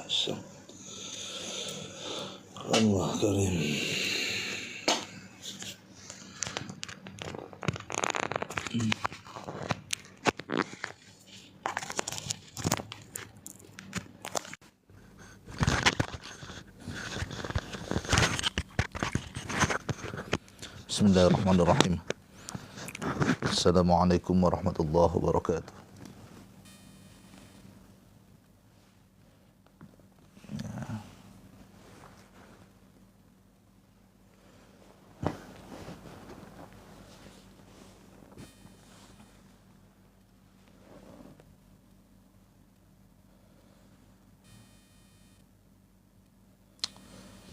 Allah karim. Bismillahirrahmanirrahim. Assalamualaikum warahmatullahi wabarakatuh.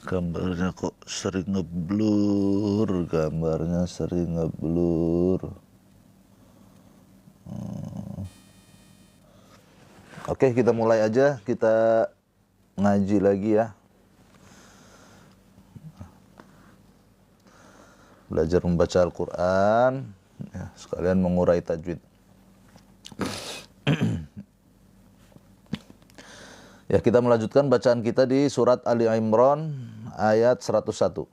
Gambarnya kok sering ngeblur, Oke, kita mulai aja, kita ngaji lagi ya. Belajar membaca Al-Quran, ya, sekalian mengurai tajwid. Ya, kita melanjutkan bacaan kita di surat Ali Imran ayat 101.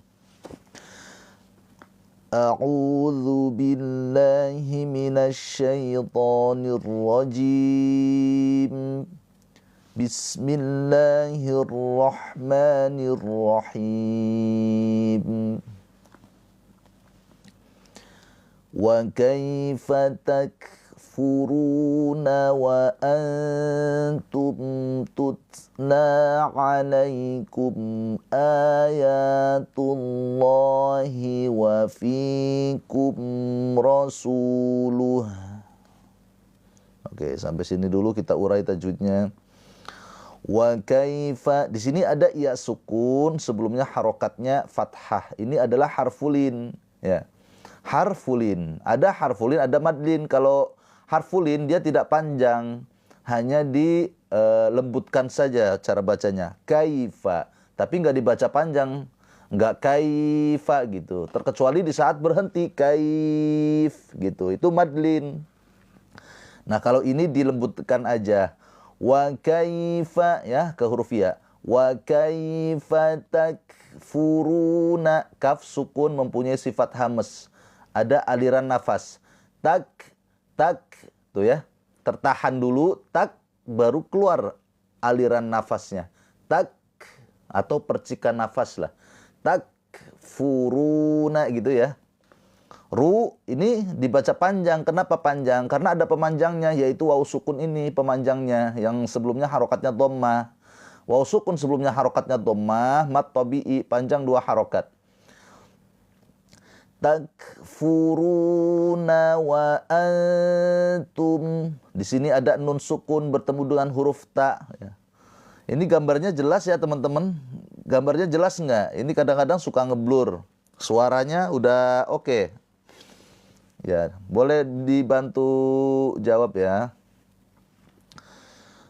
A'udzu billahi minasy syaithanir rajim. Bismillahirrahmanirrahim. Wa kaifa takfuruna wa antum tutla alaikum ayatullahi wa fikum rasuluh. Oke, sampai sini dulu kita urai tajwidnya. Wa kaifa, di sini ada ya sukun, sebelumnya harokatnya fathah. Ini adalah harfulin, ya. Harfulin, ada harfulin, ada madlin. Kalau harfulin dia tidak panjang, hanya dilembutkan saja cara bacanya. Kaifa, tapi nggak dibaca panjang, nggak kaifa gitu. Terkecuali di saat berhenti kaif gitu, itu madlin. Nah kalau ini dilembutkan aja. Wa kaifa, ya ke huruf ya. Wa kaifa takfuruna, kaf sukun mempunyai sifat hamas. Ada aliran nafas. Tak, tuh ya. Tertahan dulu, tak, baru keluar aliran nafasnya. Tak, atau percikan nafas lah. Tak, furuna gitu ya. Ru, ini dibaca panjang. Kenapa panjang? Karena ada pemanjangnya, yaitu waw sukun ini pemanjangnya. Yang sebelumnya harokatnya dhammah. Waw sukun sebelumnya harokatnya dhammah, mat tabi'i, panjang 2 harokat. Takfuruna wa antum. Di sini ada nun sukun bertemu dengan huruf ta. Ini gambarnya jelas ya teman-teman. Gambarnya jelas nggak? Ini kadang-kadang suka ngeblur. Suaranya udah oke. Ya, boleh dibantu jawab ya.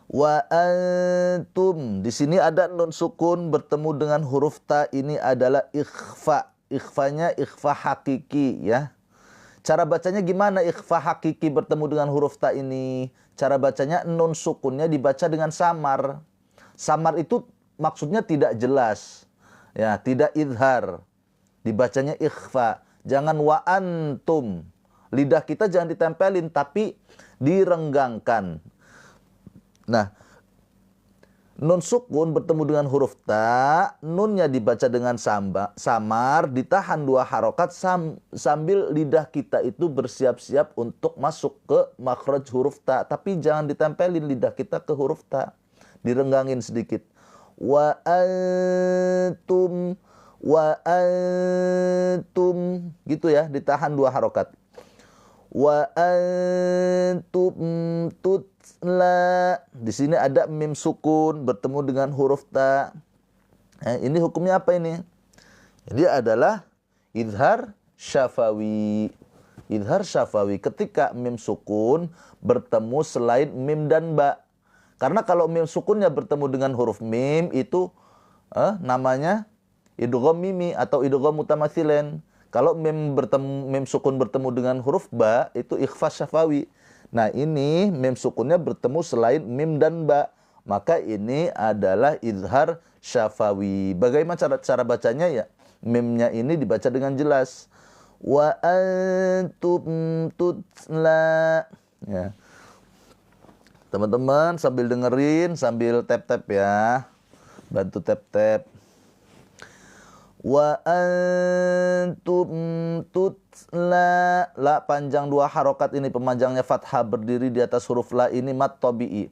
Wa antum. Di sini ada nun sukun bertemu dengan huruf ta. Ini adalah ikhfa. Ikhfanya ikhfa hakiki ya. Cara bacanya gimana ikhfa hakiki bertemu dengan huruf ta ini? Cara bacanya nun sukunnya dibaca dengan samar. Samar itu maksudnya tidak jelas. Ya, tidak idhar. Dibacanya ikhfa. Jangan wa antum. Lidah kita jangan ditempelin tapi direnggangkan. Nah, nun sukun bertemu dengan huruf ta, nunnya dibaca dengan samar, ditahan 2 harokat sambil lidah kita itu bersiap-siap untuk masuk ke makhraj huruf ta. Tapi jangan ditempelin lidah kita ke huruf ta, direnggangin sedikit. Wa antum, gitu ya, ditahan 2 harokat. Wa antum tutla. Di sini ada mim sukun bertemu dengan huruf ta. Ini hukumnya apa ini? Ini adalah idhar syafawi. Idhar syafawi ketika mim sukun bertemu selain mim dan ba. Karena kalau mim sukunnya bertemu dengan huruf mim itu namanya idgham mimi atau idgham mutamatsilen. Kalau mim sukun bertemu dengan huruf ba, itu ikhfa syafawi. Nah ini mim sukunnya bertemu selain mim dan ba. maka ini adalah izhar syafawi. Bagaimana cara bacanya ya? Mimnya ini dibaca dengan jelas. Wa antum tutla. Ya. Teman-teman sambil dengerin, sambil tap-tap ya. Bantu tap-tap. Wa antum tutla. La panjang 2 harokat ini, pemanjangnya fathah berdiri di atas huruf la ini mat tabi'i.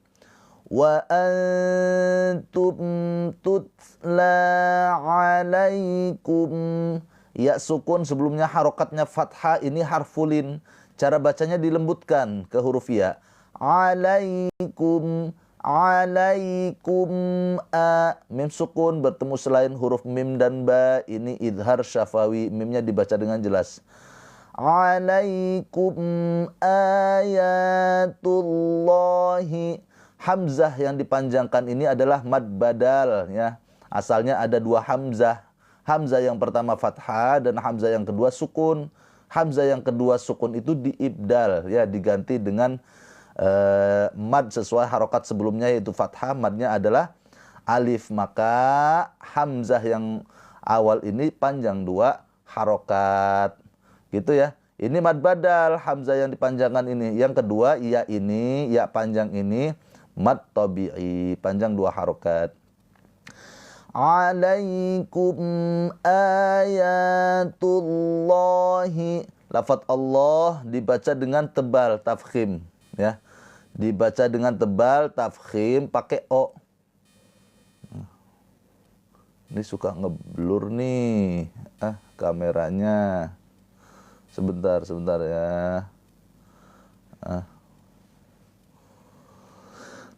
Wa antum tutla alaikum. Ya sukun sebelumnya harokatnya fathah, ini harfulin. Cara bacanya dilembutkan ke huruf ya. Alaikum, alaikum a. Mim sukun bertemu selain huruf mim dan ba, ini izhar syafawi. Mimnya dibaca dengan jelas. Alaikum ayatullahi. Hamzah yang dipanjangkan ini adalah mad badal ya. Asalnya ada 2 hamzah. Hamzah yang pertama fathah dan hamzah yang kedua sukun. Hamzah yang kedua sukun itu diibdal ya, diganti dengan mad sesuai harokat sebelumnya yaitu fathah, madnya adalah alif. Maka hamzah yang awal ini panjang 2 harokat. Gitu ya. Ini mad badal, hamzah yang dipanjangkan ini. Yang kedua ya ini, ya panjang ini mad tabi'i, panjang 2 harokat. Alaikum ayatullahi. Lafaz Allah dibaca dengan tebal tafkhim ya. Dibaca dengan tebal tafkhim pakai o. Ini suka ngeblur nih kameranya. Sebentar ya.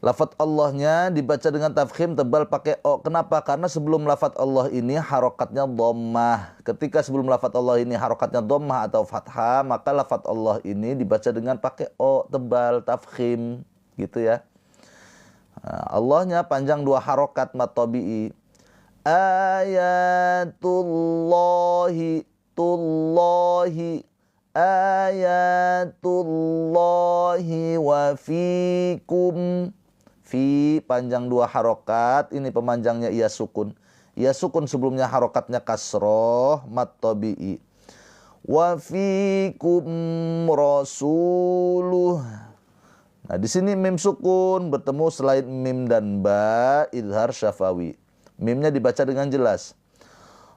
Lafaz Allahnya dibaca dengan tafkhim tebal pakai o. Kenapa? Karena sebelum lafaz Allah ini harokatnya dhammah. Ketika sebelum lafaz Allah ini harokatnya dhammah atau fathah, maka lafaz Allah ini dibaca dengan pakai o tebal tafkhim, gitu ya. Allahnya panjang 2 harokat mad tabi'i. Ayatullahi, tullahi, ayatullahi wa fikum. Fi panjang 2 harokat, ini pemanjangnya ya sukun. Ya sukun sebelumnya harokatnya kasroh mad tabi'i. Wa fikum rasuluh. Nah di sini mim sukun bertemu selain mim dan ba, izhar syafawi. Mimnya dibaca dengan jelas.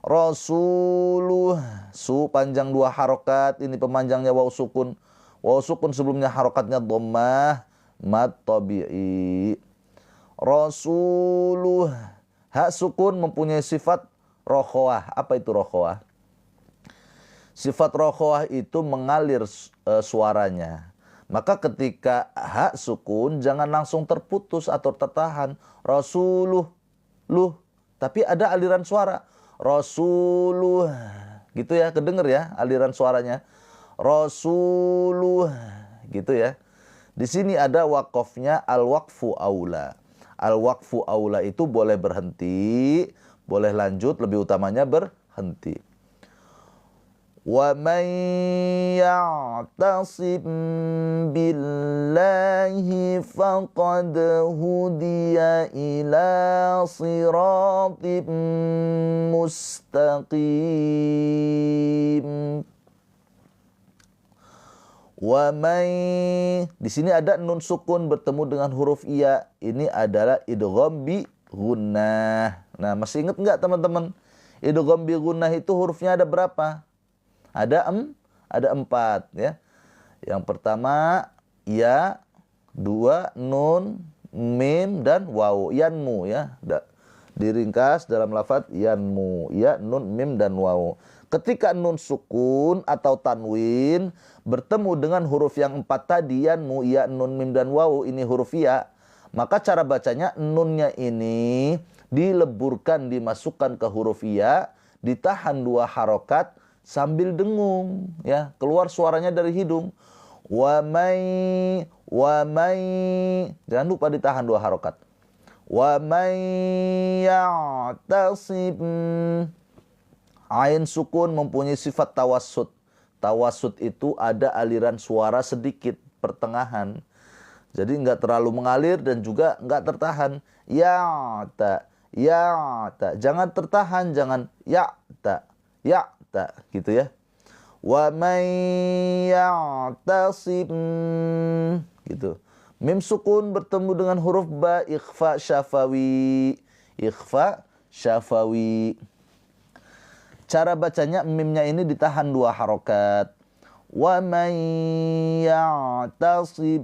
Rasuluh, su panjang 2 harokat, ini pemanjangnya waw sukun. Waw sukun sebelumnya harokatnya dhammah mad tabi'i. Rasuluh, hak sukun mempunyai sifat rokhawah. Apa itu rokhawah? Sifat rokhawah itu mengalir suaranya. Maka ketika hak sukun jangan langsung terputus atau tertahan. Rasuluh, luh, tapi ada aliran suara. Rasuluh, gitu ya, kedenger ya aliran suaranya. Rasuluh, gitu ya. Di sini ada wakofnya al-waqfu aula. Al-waqfu aula itu boleh berhenti, boleh lanjut, lebih utamanya berhenti. Wa man ya'tasim billahi faqad hudiya ila siratim mustaqim. Wa may, di sini ada nun sukun bertemu dengan huruf iya. Ini adalah idgham bi gunnah. Nah, masih ingat enggak teman-teman? Idgham bi gunnah itu hurufnya ada berapa? Ada 4 ya. Yang pertama ya, 2 nun, mim dan waw. Yanmu ya. Diringkas dalam lafaz yanmu. Ya, nun, mim dan waw. Ketika nun sukun atau tanwin bertemu dengan huruf yang 4 tadi, yanmu, ya, nun, mim, dan wawu, ini huruf ya, maka cara bacanya nunnya ini dileburkan, dimasukkan ke huruf ya, ditahan 2 harokat sambil dengung, ya, keluar suaranya dari hidung. Wa may, jangan lupa ditahan 2 harokat. Wa may ya'tasim. Ain sukun mempunyai sifat tawassut. Tawassut itu ada aliran suara sedikit, pertengahan. Jadi nggak terlalu mengalir dan juga nggak tertahan. Ya ta, ya ta. Jangan tertahan, jangan ya ta, gitu ya. Wa may ya'tasim, gitu. Mim sukun bertemu dengan huruf ba, ikhfa syafawi. Ikhfa syafawi. Cara bacanya mimnya ini ditahan 2 harokat. Wa may ya'tasim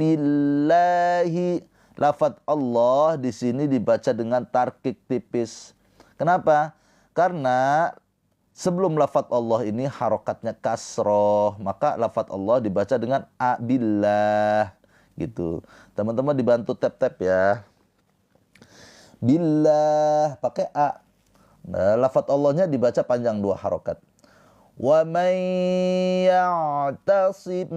billahi. Lafadz Allah di sini dibaca dengan tarkik tipis. Kenapa? Karena sebelum lafadz Allah ini harokatnya kasroh, maka lafadz Allah dibaca dengan a billah, gitu. Teman-teman dibantu tap-tap ya. Billah pakai a. Nah, lafadz Allahnya dibaca panjang 2 harokat. Wa may ya'tasim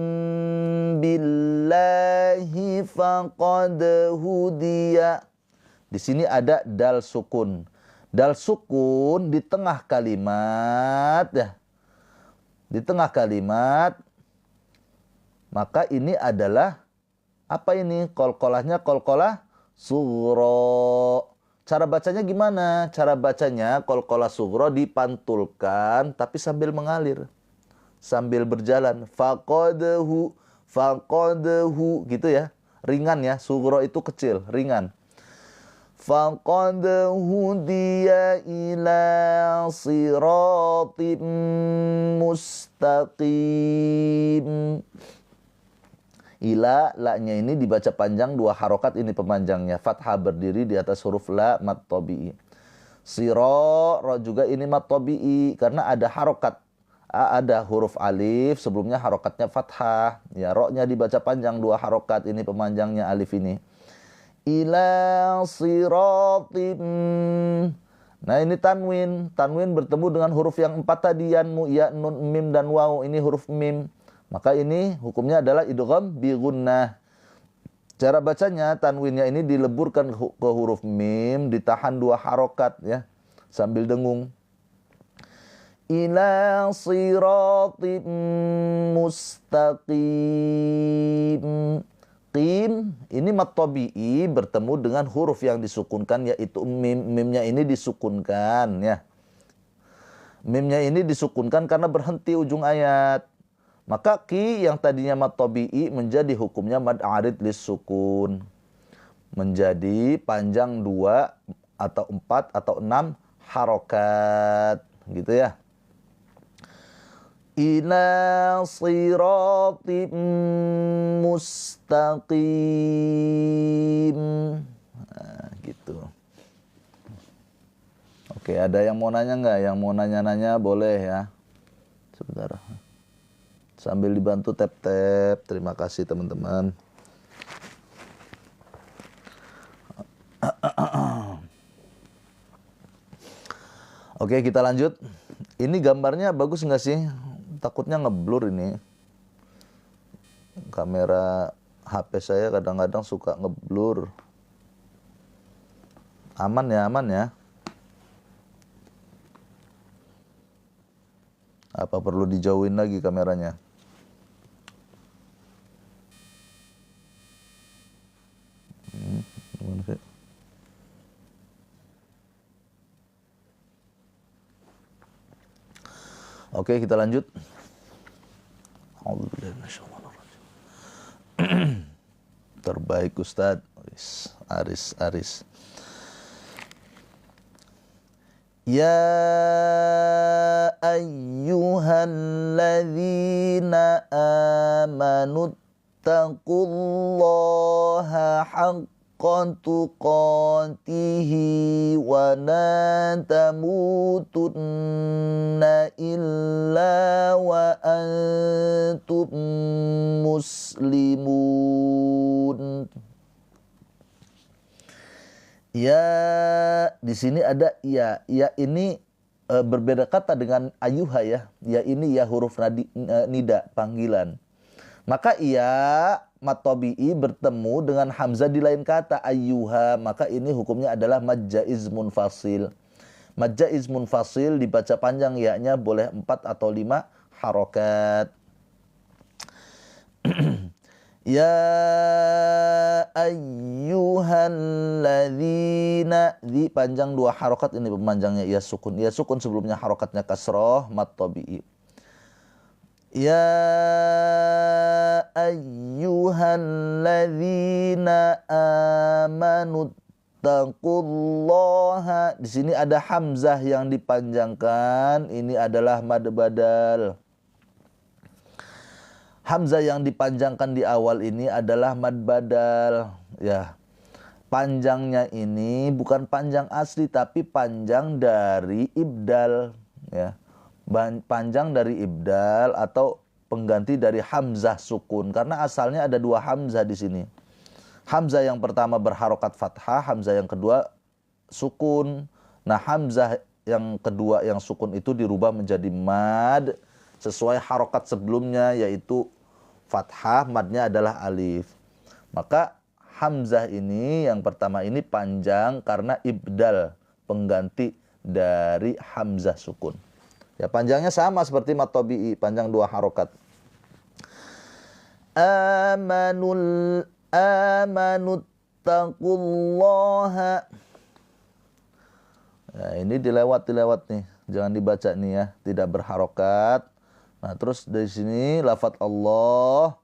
billahi faqad hudiya. Di sini ada dal sukun. Dal sukun di tengah kalimat ya. Di tengah kalimat, maka ini adalah apa ini? Qalqalahnya qalqalah sughra. Cara bacanya gimana? Cara bacanya qalqalah sughra dipantulkan tapi sambil mengalir. Sambil berjalan. Faqadahu, faqadahu, gitu ya. Ringan ya, sughra itu kecil, ringan. Faqad hudiya ila siratim mustaqim. Ila, la-nya ini dibaca panjang 2 harokat, ini pemanjangnya. Fathah berdiri di atas huruf la mad tabi'i. Siro, ro juga ini mad tabi'i. Karena ada harokat. Ada huruf alif, sebelumnya harokatnya fathah. Ya, ro-nya dibaca panjang 2 harokat, ini pemanjangnya alif ini. Ila siratim. Nah ini tanwin. Tanwin bertemu dengan huruf yang 4 tadi. Yanmu, ya, nun, mim, dan waw. Ini huruf mim. Maka ini hukumnya adalah idgham bi gunnah. Cara bacanya tanwinnya ini dileburkan ke huruf mim, ditahan 2 harokat ya, sambil dengung. Ila siratim mustaqim. Qim ini mad tabi'i bertemu dengan huruf yang disukunkan yaitu mim. Mimnya ini disukunkan ya. Mimnya ini disukunkan karena berhenti ujung ayat. Maka ki yang tadinya mad tabi'i menjadi hukumnya mad arid lis sukun. Menjadi panjang 2 atau 4 atau 6 harokat. Gitu ya. Ila siratim mustaqim. Nah, gitu. Oke, ada yang mau nanya nggak? Yang mau nanya-nanya boleh ya. Sebentar. Sambil dibantu tap-tap. Terima kasih teman-teman. Oke, kita lanjut. Ini gambarnya bagus nggak sih? Takutnya ngeblur ini. Kamera HP saya kadang-kadang suka ngeblur. Aman ya, aman ya. Apa perlu dijauhin lagi kameranya? Gimana sih? Oke, kita lanjut. Terbaik Ustadz. Aris. Ya ayyuhalladzina amanu taqullaha haqqa tuqatihi wa la tamutunna illa wa antum muslimun. Ya, di sini ada ya. Ya ini berbeda kata dengan ayuha ya. Ya ini ya huruf nida, panggilan. Maka ya mad tabi'i bertemu dengan hamzah di lain kata ayuha. Maka ini hukumnya adalah mad jaiz munfasil. Mad jaiz munfasil dibaca panjang ya-nya boleh 4 atau 5 harokat. Ya ayyuhalladzina, di panjang dua harokat, ini pemanjangnya ya sukun. Ya sukun sebelumnya harokatnya kasroh mat tabi'i. Ya ayyuhalladzina amanu taqullaha. Di sini ada hamzah yang dipanjangkan, ini adalah mad badal. Hamzah yang dipanjangkan di awal ini adalah mad badal, ya. Panjangnya ini bukan panjang asli tapi panjang dari ibdal, ya. Panjang dari ibdal atau pengganti dari hamzah sukun, karena asalnya ada dua hamzah di sini. Hamzah yang pertama berharokat fathah, hamzah yang kedua sukun. Nah, hamzah yang kedua yang sukun itu dirubah menjadi mad sesuai harokat sebelumnya, yaitu fathah, madnya adalah alif. Maka hamzah ini yang pertama ini panjang karena ibdal, pengganti dari hamzah sukun. Ya, panjangnya sama seperti mad tabi'i, panjang dua harokat. Amanut taqullaha. Nah, ini dilewat nih, jangan dibaca nih ya, tidak berharokat. Nah, terus dari sini lafadz Allah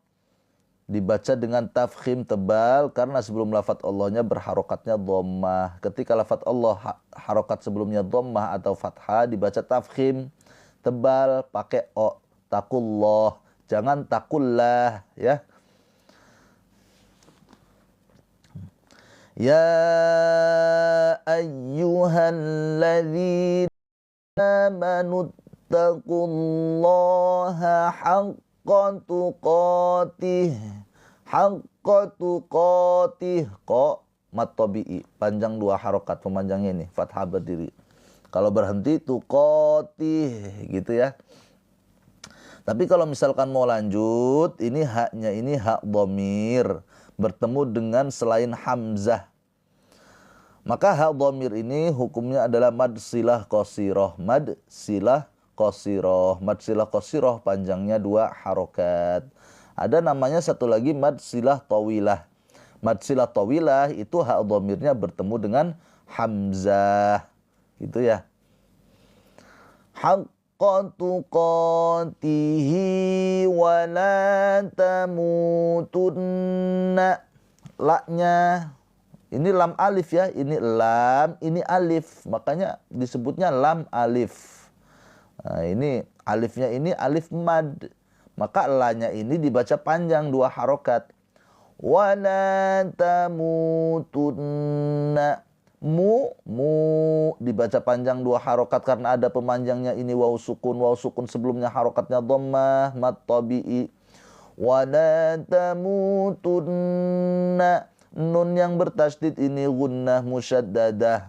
dibaca dengan tafkhim tebal karena sebelum lafadz Allahnya berharokatnya dhammah. Ketika lafadz Allah harokat sebelumnya dhammah atau fathah dibaca tafkhim tebal pakai o, taqullah, jangan taqullah, ya. Ya ayyuhalladzina amanu taqullaha haqqa tuqatih. Haqqa tuqatih, qa mat tabi'i, panjang dua harokat, pemanjangnya ini fathah berdiri. Kalau berhenti tuqatih gitu ya. Tapi kalau misalkan mau lanjut, ini haknya ini hak dhamir bertemu dengan selain hamzah. Maka hak dhamir ini hukumnya adalah mad silah qasirah. Mad silah qasirah. Mad silah qasirah panjangnya dua harokat. Ada namanya satu lagi mad silah tawilah. Mad silah tawilah itu hak dhamirnya bertemu dengan hamzah. Gitu ya. Haqqa tuqatihi wa la tamutunna. Laknya ini lam alif ya, ini lam, ini alif, makanya disebutnya lam alif. Nah, ini alifnya ini alif mad, maka lanya ini dibaca panjang dua harokat. Wa la tamutunna. Mu dibaca panjang dua harokat karena ada pemanjangnya ini waw sukun sebelumnya harokatnya dhammah mad tabi'i. Wa la tamutunna, nun yang bertasydid ini gunnah musyaddadah.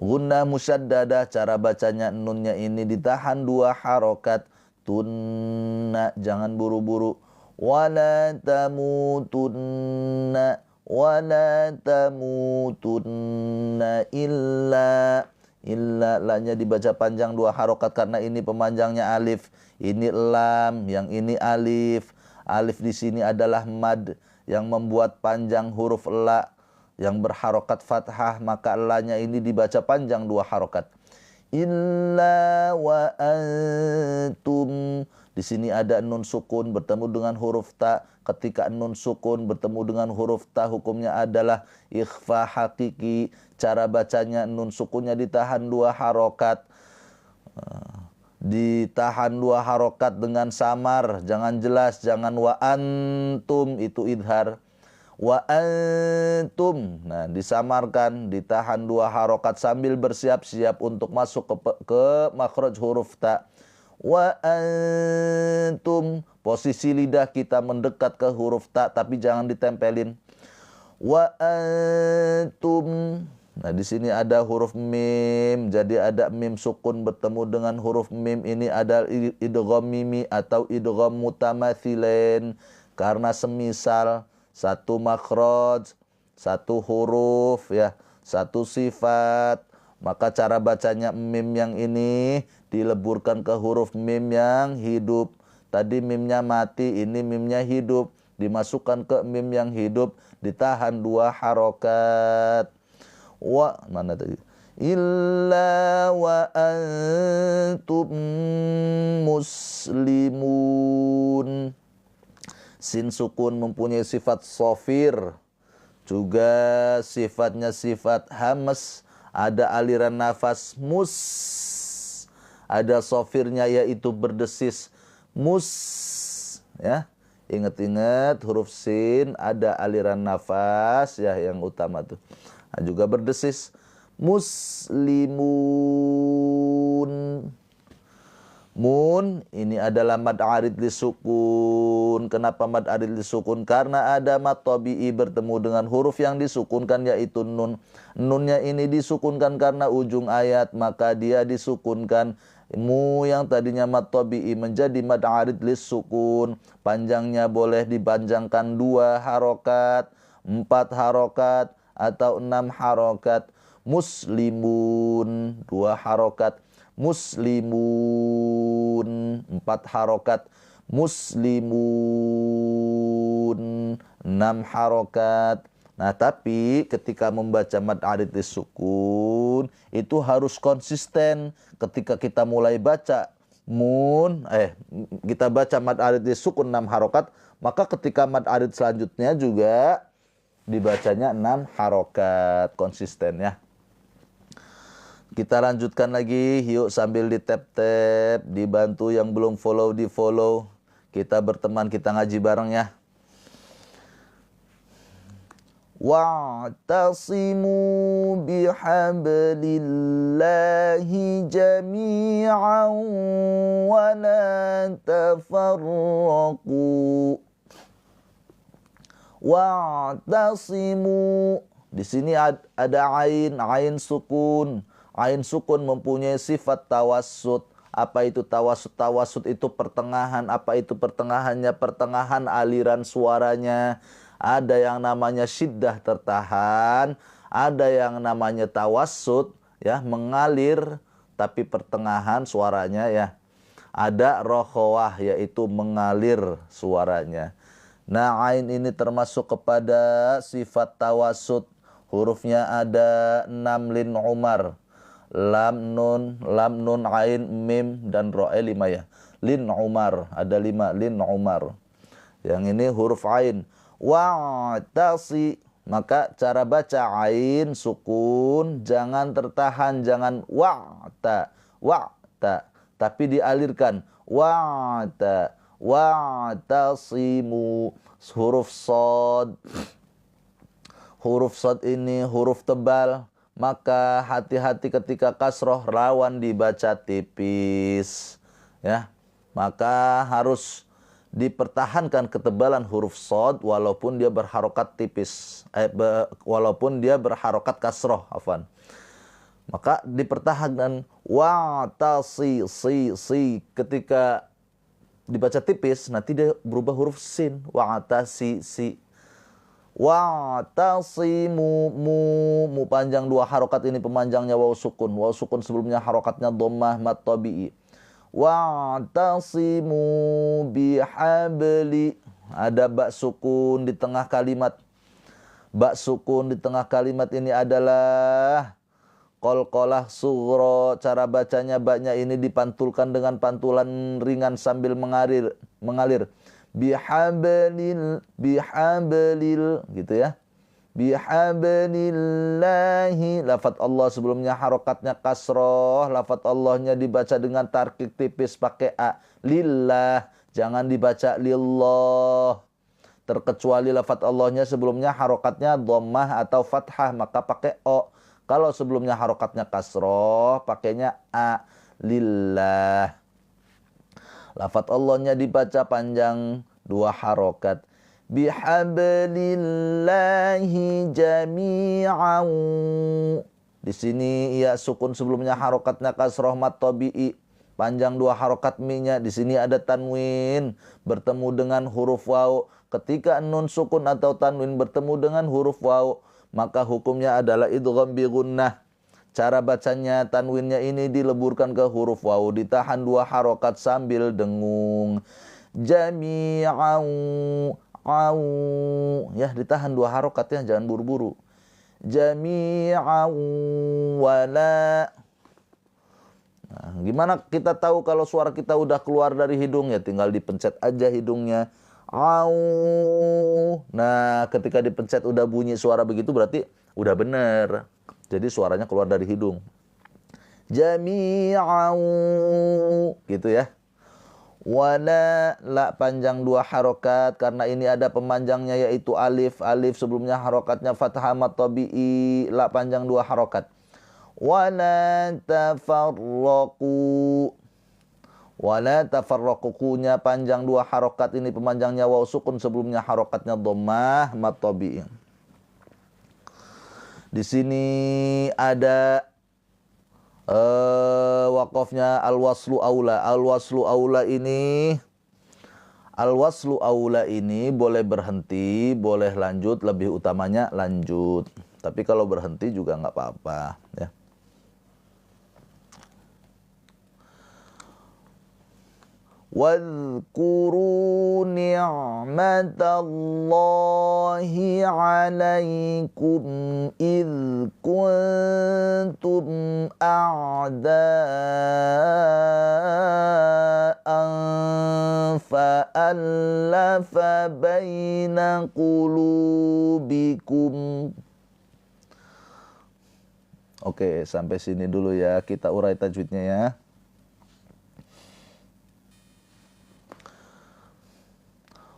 Gunnah musyaddadah, cara bacanya nunnya ini ditahan dua harokat. Tunna, jangan buru-buru. Wa la tamutunna, wa la tamutunna illa. Lanya dibaca panjang dua harokat karena ini pemanjangnya alif. Ini lam, yang ini alif. Alif di sini adalah mad yang membuat panjang huruf la yang berharokat fathah, maka lanya ini dibaca panjang dua harokat. Illa wa antum. Di sini ada nun sukun bertemu dengan huruf ta. Ketika nun sukun bertemu dengan huruf ta, hukumnya adalah ikhfa hakiki. Cara bacanya nun sukunnya ditahan dua harokat. Ditahan dua harokat dengan samar, jangan jelas, jangan wa antum itu idhar. Wa antum, nah disamarkan, ditahan dua harokat sambil bersiap-siap untuk masuk ke makhraj huruf ta. Wa antum, posisi lidah kita mendekat ke huruf ta tapi jangan ditempelin. Wa antum. Nah, di sini ada huruf mim, jadi ada mim sukun bertemu dengan huruf mim, ini ada idgham mimi atau idgham mutamathilain karena semisal satu makhraj, satu huruf ya, satu sifat. Maka cara bacanya mim yang ini dileburkan ke huruf mim yang hidup. Tadi mimnya mati, ini mimnya hidup. dimasukkan ke mim yang hidup, ditahan 2 harokat. Wa mana tadi? Illa wa antum muslimun. Sin sukun mempunyai sifat sofir, juga sifatnya sifat hamas, ada aliran nafas mus, ada sofirnya yaitu berdesis mus, ya. Ingat-ingat huruf sin ada aliran nafas ya yang utama tuh. Nah, juga berdesis muslimun. Mun ini adalah mad arid disukun. Kenapa mad arid disukun? Karena ada mad tabi'i bertemu dengan huruf yang disukunkan yaitu nun. Nunnya ini disukunkan karena ujung ayat, maka dia disukunkan. Mu yang tadinya mad tabi'i menjadi mad arid disukun. Panjangnya boleh dipanjangkan 2 harokat, 4 harokat, atau 6 harokat. Muslimun 2 harokat. Muslimun 4 harokat, muslimun 6 harokat. Nah, tapi ketika membaca mad arid disukun itu harus konsisten. Ketika kita mulai baca kita baca mad arid disukun 6 harokat, maka ketika mad arid selanjutnya juga dibacanya 6 harokat, konsisten ya. Kita lanjutkan lagi, yuk sambil di tap-tap, dibantu yang belum follow di follow. Kita berteman, kita ngaji bareng ya. Wa'tasimu bihablillahi jami'an wa la tafarraqu. Wa'tasimu, di sini ada ain sukun. Ain sukun mempunyai sifat tawassut. Apa itu tawassut? Tawassut itu pertengahan. Apa itu pertengahannya? Pertengahan aliran suaranya. Ada yang namanya syiddah tertahan, ada yang namanya tawassut ya, mengalir tapi pertengahan suaranya ya. Ada rokhawah yaitu mengalir suaranya. Nah, ain ini termasuk kepada sifat tawassut. Hurufnya ada 6 lin umar. Lam nun, ain, mim, dan ro. 5 ya. Lin umar, ada 5 lin umar. Yang ini huruf ain. Wa'tasi, maka cara baca ain sukun jangan tertahan, jangan wa'ta, tapi dialirkan. Wa'tasimu, huruf shad. Huruf shad ini huruf tebal. Maka hati-hati ketika kasroh, rawan dibaca tipis ya. Maka harus dipertahankan ketebalan huruf shad walaupun dia berharokat tipis, walaupun dia berharokat kasroh, afwan. Maka dipertahankan wa'tasi si. Ketika dibaca tipis nanti dia berubah huruf sin, wa'tasi si. Wa'tasimu mu panjang 2 harokat, ini pemanjangnya waw sukun. Waw sukun sebelumnya harokatnya dhammah mad tabi'i. Wa'tasimu bihabli, ada ba sukun di tengah kalimat. Ba sukun di tengah kalimat ini adalah qalqalah sughra. Cara bacanya baknya ini dipantulkan dengan pantulan ringan sambil mengalir. Bihablil gitu ya. Bihablillahi, lafadz Allah sebelumnya harokatnya kasroh, lafadz Allahnya dibaca dengan tarkik tipis pakai a. Lillah, jangan dibaca lillah. Terkecuali lafadz Allahnya sebelumnya harokatnya dhammah atau fathah, maka pakai o. Kalau sebelumnya harokatnya kasroh, pakainya a. Lillah. Lafadz Allahnya dibaca panjang 2 harokat. Bihablillahi jami'an. Di sini ya sukun sebelumnya harokatnya kasroh mad tabi'i, panjang 2 harokat mi-nya. Di sini ada tanwin bertemu dengan huruf waw. Ketika nun sukun atau tanwin bertemu dengan huruf waw, maka hukumnya adalah idgham bi gunnah. Cara bacanya, tanwinnya ini dileburkan ke huruf waw, ditahan 2 harokat sambil dengung. Jami'an, Ya, ditahan 2 harokat ya, jangan buru-buru. Jami'an wala. Nah, gimana kita tahu kalau suara kita udah keluar dari hidung? Ya tinggal dipencet aja hidungnya. Nah, ketika dipencet udah bunyi suara begitu berarti udah bener. Jadi suaranya keluar dari hidung. Jami'an, gitu ya. Wala, la panjang 2 harokat karena ini ada pemanjangnya yaitu alif. Alif sebelumnya harokatnya fathah mat tabi'i, la panjang 2 harokat. Wala tafarraqu. Wala tafarraqu, kunya panjang 2 harokat, ini pemanjangnya waw sukun sebelumnya harokatnya dhammah mat tabi'i. Di sini ada wakofnya al-waslu aula. Al-waslu aula ini boleh berhenti, boleh lanjut, lebih utamanya lanjut. Tapi kalau berhenti juga nggak apa-apa ya. Wadhkuru ni'matallahi 'alaikum idh kuntum a'da'an fa'allafa baina qulubikum. Oke, sampai sini dulu ya, kita urai tajwidnya ya.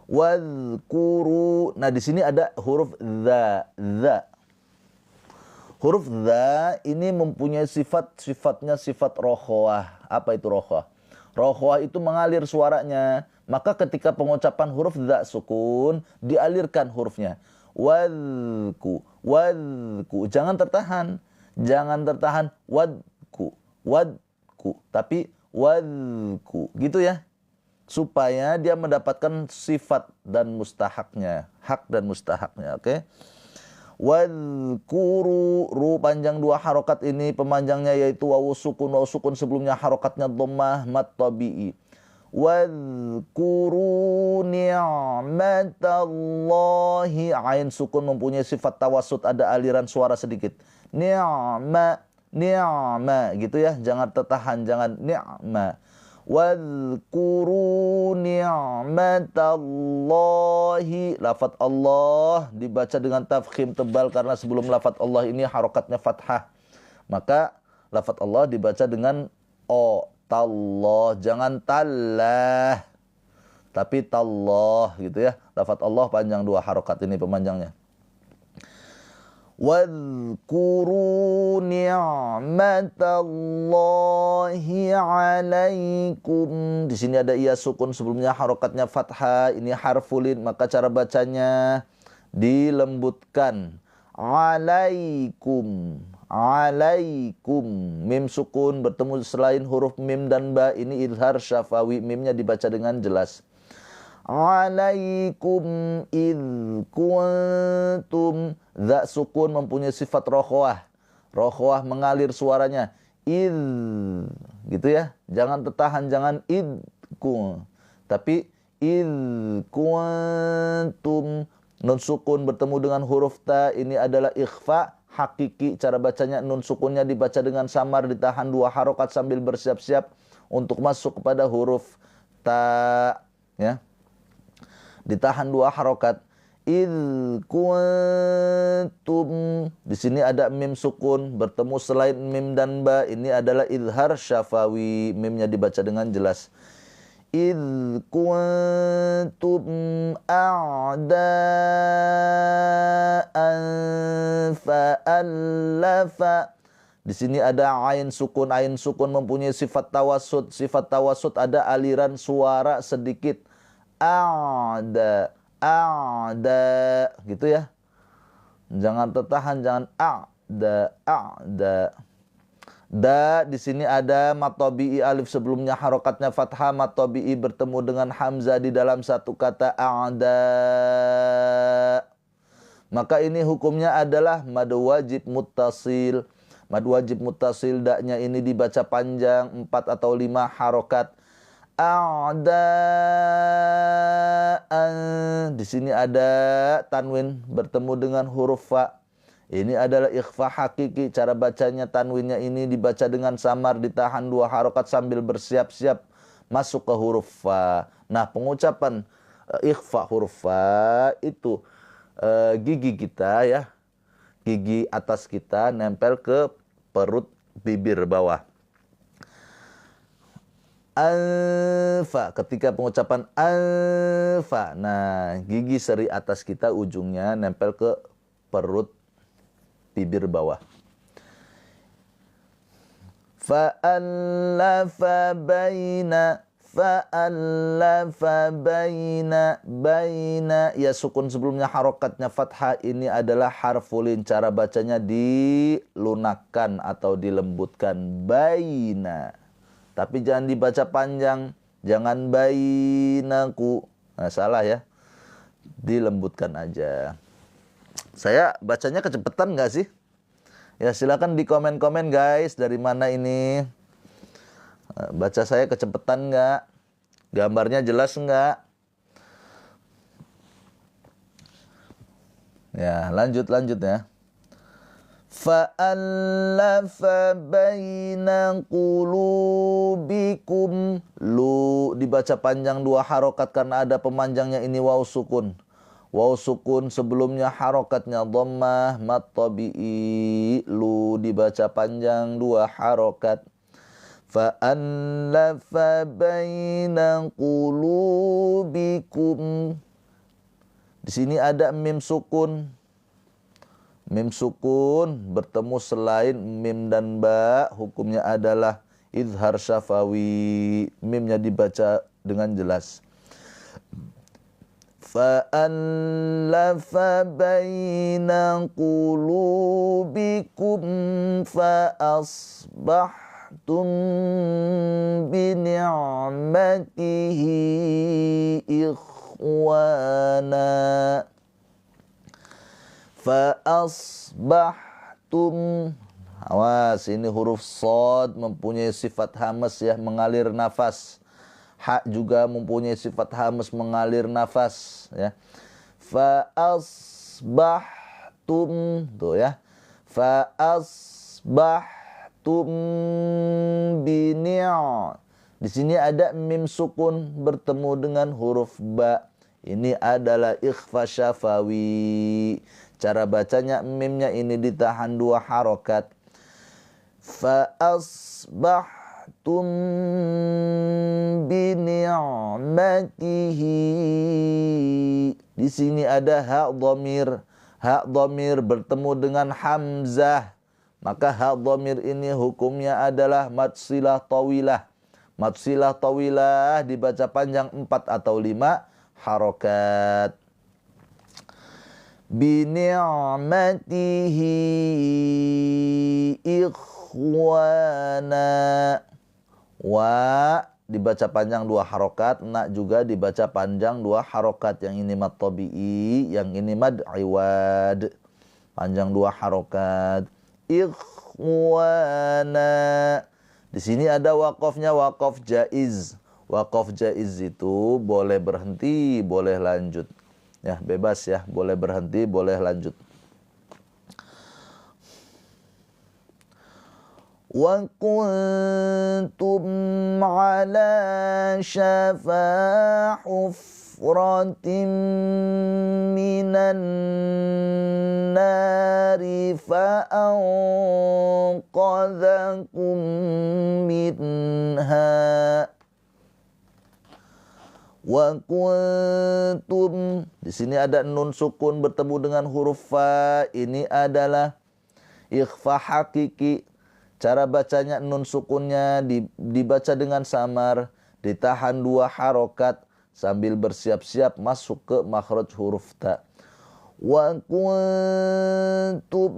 Wadhkuru. Nah, di sini ada huruf dha. Huruf dha ini mempunyai sifatnya sifat rokhwah. Apa itu rokhwah? Rokhwah itu mengalir suaranya. Maka ketika pengucapan huruf dha sukun, dialirkan hurufnya. Wadhku. Jangan tertahan. Wadku. Tapi wadhku. Gitu ya. Supaya dia mendapatkan sifat dan mustahaknya, hak dan mustahaknya, oke? Wadhkuru, ru panjang 2 harokat, ini pemanjangnya yaitu wawu sukun sebelumnya harokatnya dhammah mat tabi'i. Wadhkuru ni'matallahi, ain sukun mempunyai sifat tawassut, ada aliran suara sedikit. Ni'ma, gitu ya, jangan tertahan, jangan ni'ma. Wadhkuru ni'matallahi. Lafaz Allah dibaca dengan tafkhim tebal karena sebelum lafaz Allah ini harokatnya fathah. Maka lafaz Allah dibaca dengan o, tallah, jangan tallah. Tapi tallah gitu ya. Lafaz Allah panjang 2 harokat, ini pemanjangnya. Wadhkuru ni'matallahi 'alaikum. Di sini ada iya sukun sebelumnya harokatnya fathah, ini harfulin, maka cara bacanya dilembutkan. 'Alaikum. Mim sukun bertemu selain huruf mim dan ba, ini idhar syafawi, mimnya dibaca dengan jelas. 'Alaikum idh kuntum. Dha sukun mempunyai sifat rokhwah. Rokhwah mengalir suaranya. Idh, gitu ya. Jangan tertahan, jangan idku. Tapi idh kuntum. Nun sukun bertemu dengan huruf ta, ini adalah ikhfa hakiki. Cara bacanya nun sukunnya dibaca dengan samar, ditahan 2 harokat sambil bersiap-siap untuk masuk kepada huruf ta, ya. Ditahan 2 harokat. Idh kuntum. Di sini ada mim sukun bertemu selain mim dan ba, ini adalah idhar syafawi, mimnya dibaca dengan jelas. Idh kuntum a'da'an fa'allafa. Di sini ada ain sukun. Ain sukun mempunyai sifat tawassut. Sifat tawassut ada aliran suara sedikit. A'da, gitu ya. Jangan tertahan, jangan a'da. Da di sini ada mat tabi'i, alif sebelumnya harokatnya fathah, mat tabi'i bertemu dengan hamzah di dalam satu kata a'da. Maka ini hukumnya adalah mad wajib muttasil. Mad wajib muttasil, da-nya ini dibaca panjang 4 atau 5 harokat. a'da'an. Di sini ada tanwin bertemu dengan huruf fa. Ini adalah ikhfa hakiki. Cara bacanya tanwinnya ini dibaca dengan samar, ditahan 2 harokat sambil bersiap-siap masuk ke huruf fa. Nah, pengucapan ikhfa huruf fa itu gigi kita ya, gigi atas kita nempel ke perut bibir bawah. Anfa, ketika pengucapan anfa, nah gigi seri atas kita ujungnya nempel ke perut bibir bawah. Fa'allafa baina, fa'allafa baina, baina. Ya, sukun sebelumnya harokatnya fathah, ini adalah harfulin. Cara bacanya dilunakkan atau dilembutkan, baina. Tapi jangan dibaca panjang, jangan bainaku. Nah, salah ya. Dilembutkan aja. Saya bacanya kecepatan nggak sih? Ya, silakan di komen-komen guys, dari mana ini? Baca saya kecepatan nggak? Gambarnya jelas nggak? Ya, lanjut ya. Fa'allafa baina qulubikum. Lu dibaca panjang 2 harokat karena ada pemanjangnya, ini waw sukun. Waw sukun sebelumnya harokatnya dhammah mat tabi'i. Lu dibaca panjang 2 harokat. Fa'allafa baina qulubikum. Di sini ada mim sukun. Mim sukun bertemu selain mim dan ba, hukumnya adalah izhar syafawi. Mimnya dibaca dengan jelas. Fa'allafa baina qulubikum fa'asbahtum bini'matihi ikhwana. Fa'asbahtum. Awas, ini huruf shad mempunyai sifat hamas ya, mengalir nafas. Ha juga mempunyai sifat hamas, mengalir nafas ya. Fa'asbahtum, tuh ya. Fa'asbahtum bini'. Di sini ada mim sukun bertemu dengan huruf ba. Ini adalah ikhfa syafawi. Cara bacanya mimnya ini ditahan 2 harokat. Fa'asbahtum bini'matihi. Di sini ada hak dhamir. Hak dhamir bertemu dengan hamzah. Maka hak dhamir ini hukumnya adalah mad silah tawilah. Mad silah tawilah dibaca panjang 4 atau 5 harokat. Bini'matihi ikhwana. Wa dibaca panjang 2 harokat, na juga dibaca panjang 2 harokat. Yang ini mad tabi'i, yang ini mad iwad. Panjang 2 harokat. Ikhwana. Di sini ada waqafnya, waqaf jaiz. Waqaf jaiz itu boleh berhenti, boleh lanjut. Ya, bebas ya, boleh berhenti, boleh lanjut. Wa kuntum ala syafa hufratin minan nari fa'anqadhakum minha. Wa kuntum. Di sini ada nun sukun bertemu dengan huruf fa. Ini adalah ikhfa hakiki. Cara bacanya nun sukunnya dibaca dengan samar, ditahan 2 harokat sambil bersiap-siap masuk ke makhraj huruf ta. Wa kuntum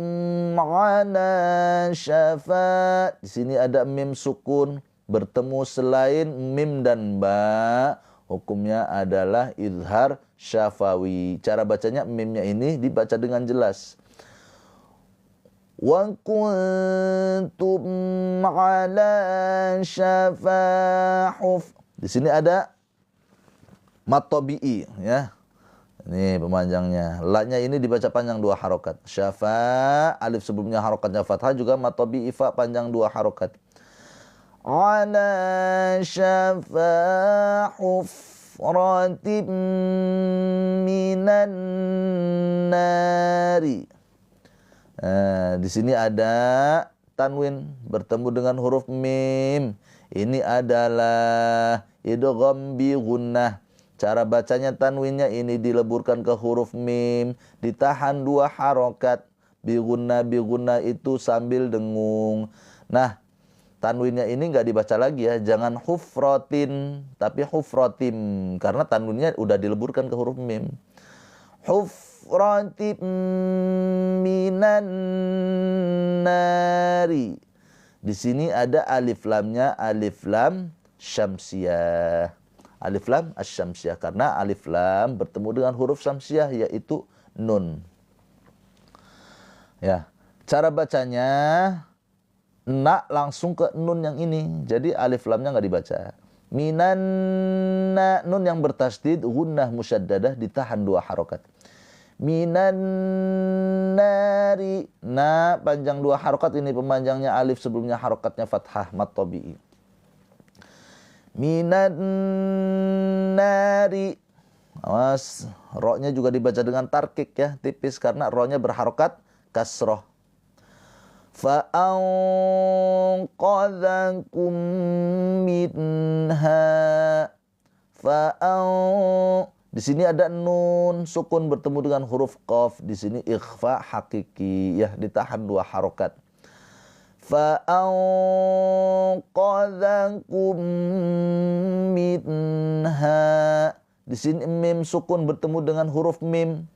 ala syafa. Di sini ada mim sukun bertemu selain mim dan ba. Hukumnya adalah izhar syafawi. Cara bacanya mimnya ini dibaca dengan jelas. Wa kuntum ala syafa huf. Di sini ada mat tabi'i ya. Ini pemanjangnya. La-nya ini dibaca panjang 2 harokat. Syafa, alif sebelumnya harokatnya fathah, juga mat tabi'i fa panjang 2 harokat. Ala syafa hufratim minan nari. Di sini ada tanwin bertemu dengan huruf mim. Ini adalah idgham bi gunnah. Cara bacanya tanwinnya ini dileburkan ke huruf mim, ditahan 2 harokat. Bi gunnah itu sambil dengung. Nah, tanwinnya ini nggak dibaca lagi ya, jangan hufratin, tapi hufratim, karena tanwinnya udah dileburkan ke huruf mim. Hufratim minan nari. Di sini ada alif lamnya, alif lam syamsiyah. Alif lam asy-syamsiyah, karena alif lam bertemu dengan huruf syamsiyah yaitu nun. Ya, cara bacanya na langsung ke nun yang ini. Jadi alif lamnya nggak dibaca. Minan na, nun yang bertasdid gunnah musyaddadah ditahan 2 harokat. Minan nari, na panjang 2 harokat, ini pemanjangnya alif sebelumnya harokatnya fathah mat tabi'i. Minan nari. Awas, ro-nya juga dibaca dengan tarkik ya, tipis karena ro-nya berharokat kasroh. Fa'anqadhakum minha. Di sini ada nun sukun bertemu dengan huruf qaf. Di sini ikhfa hakiki ya, ditahan 2 harokat. Fa'anqadhakum minha. Di sini mim sukun bertemu dengan huruf mim.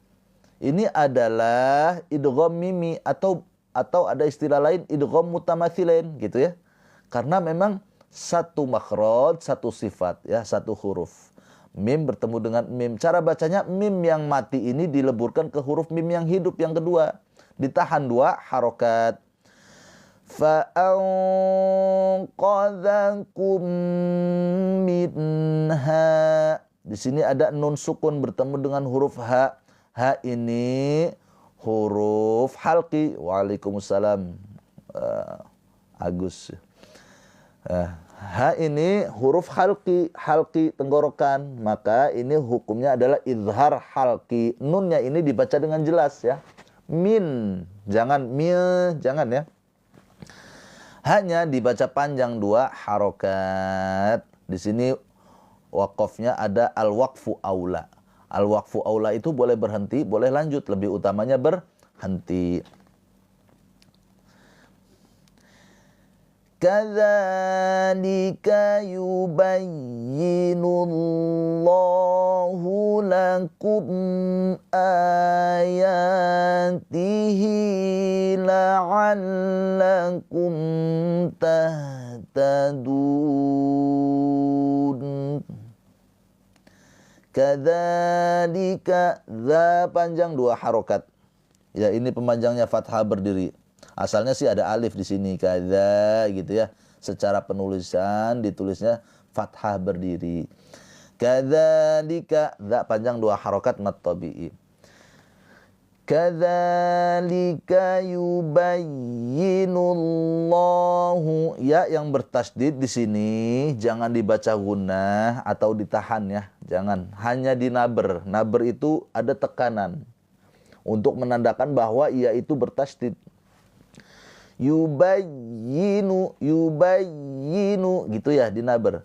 Ini adalah idgham mimi atau ada istilah lain idgham mutamatsilain gitu ya. Karena memang satu makhraj, satu sifat ya, satu huruf. Mim bertemu dengan mim. Cara bacanya mim yang mati ini dileburkan ke huruf mim yang hidup yang kedua. Ditahan 2 harokat. Fa'anqadhakum minha. Di sini ada nun sukun bertemu dengan huruf ha. Ha ini huruf halqi. Waalaikumsalam Agus. Ha ini huruf halqi tenggorokan. Maka ini hukumnya adalah izhar halqi. Nunnya ini dibaca dengan jelas ya. Min, jangan mil, jangan ya. Hanya dibaca panjang 2 harokat. Di sini wakofnya ada al-waqfu aula. Al-waqfu aula itu boleh berhenti, boleh lanjut. Lebih utamanya berhenti. Kadzalika yubayyinullahu lakum ayatihi la'allakum tahtadun. Kadzalika, za panjang 2 harokat. Ya, ini pemanjangnya fathah berdiri. Asalnya sih ada alif di sini, kadza gitu ya. Secara penulisan ditulisnya fathah berdiri. Kadzalika, za panjang 2 harokat mat tabi'i. Kadzalika yubayyinullahu, ya yang bertasdid di sini jangan dibaca gunnah atau ditahan ya, jangan, hanya dinaber. Naber itu ada tekanan untuk menandakan bahwa ia itu bertasdid. Yubayyinu gitu ya, dinaber.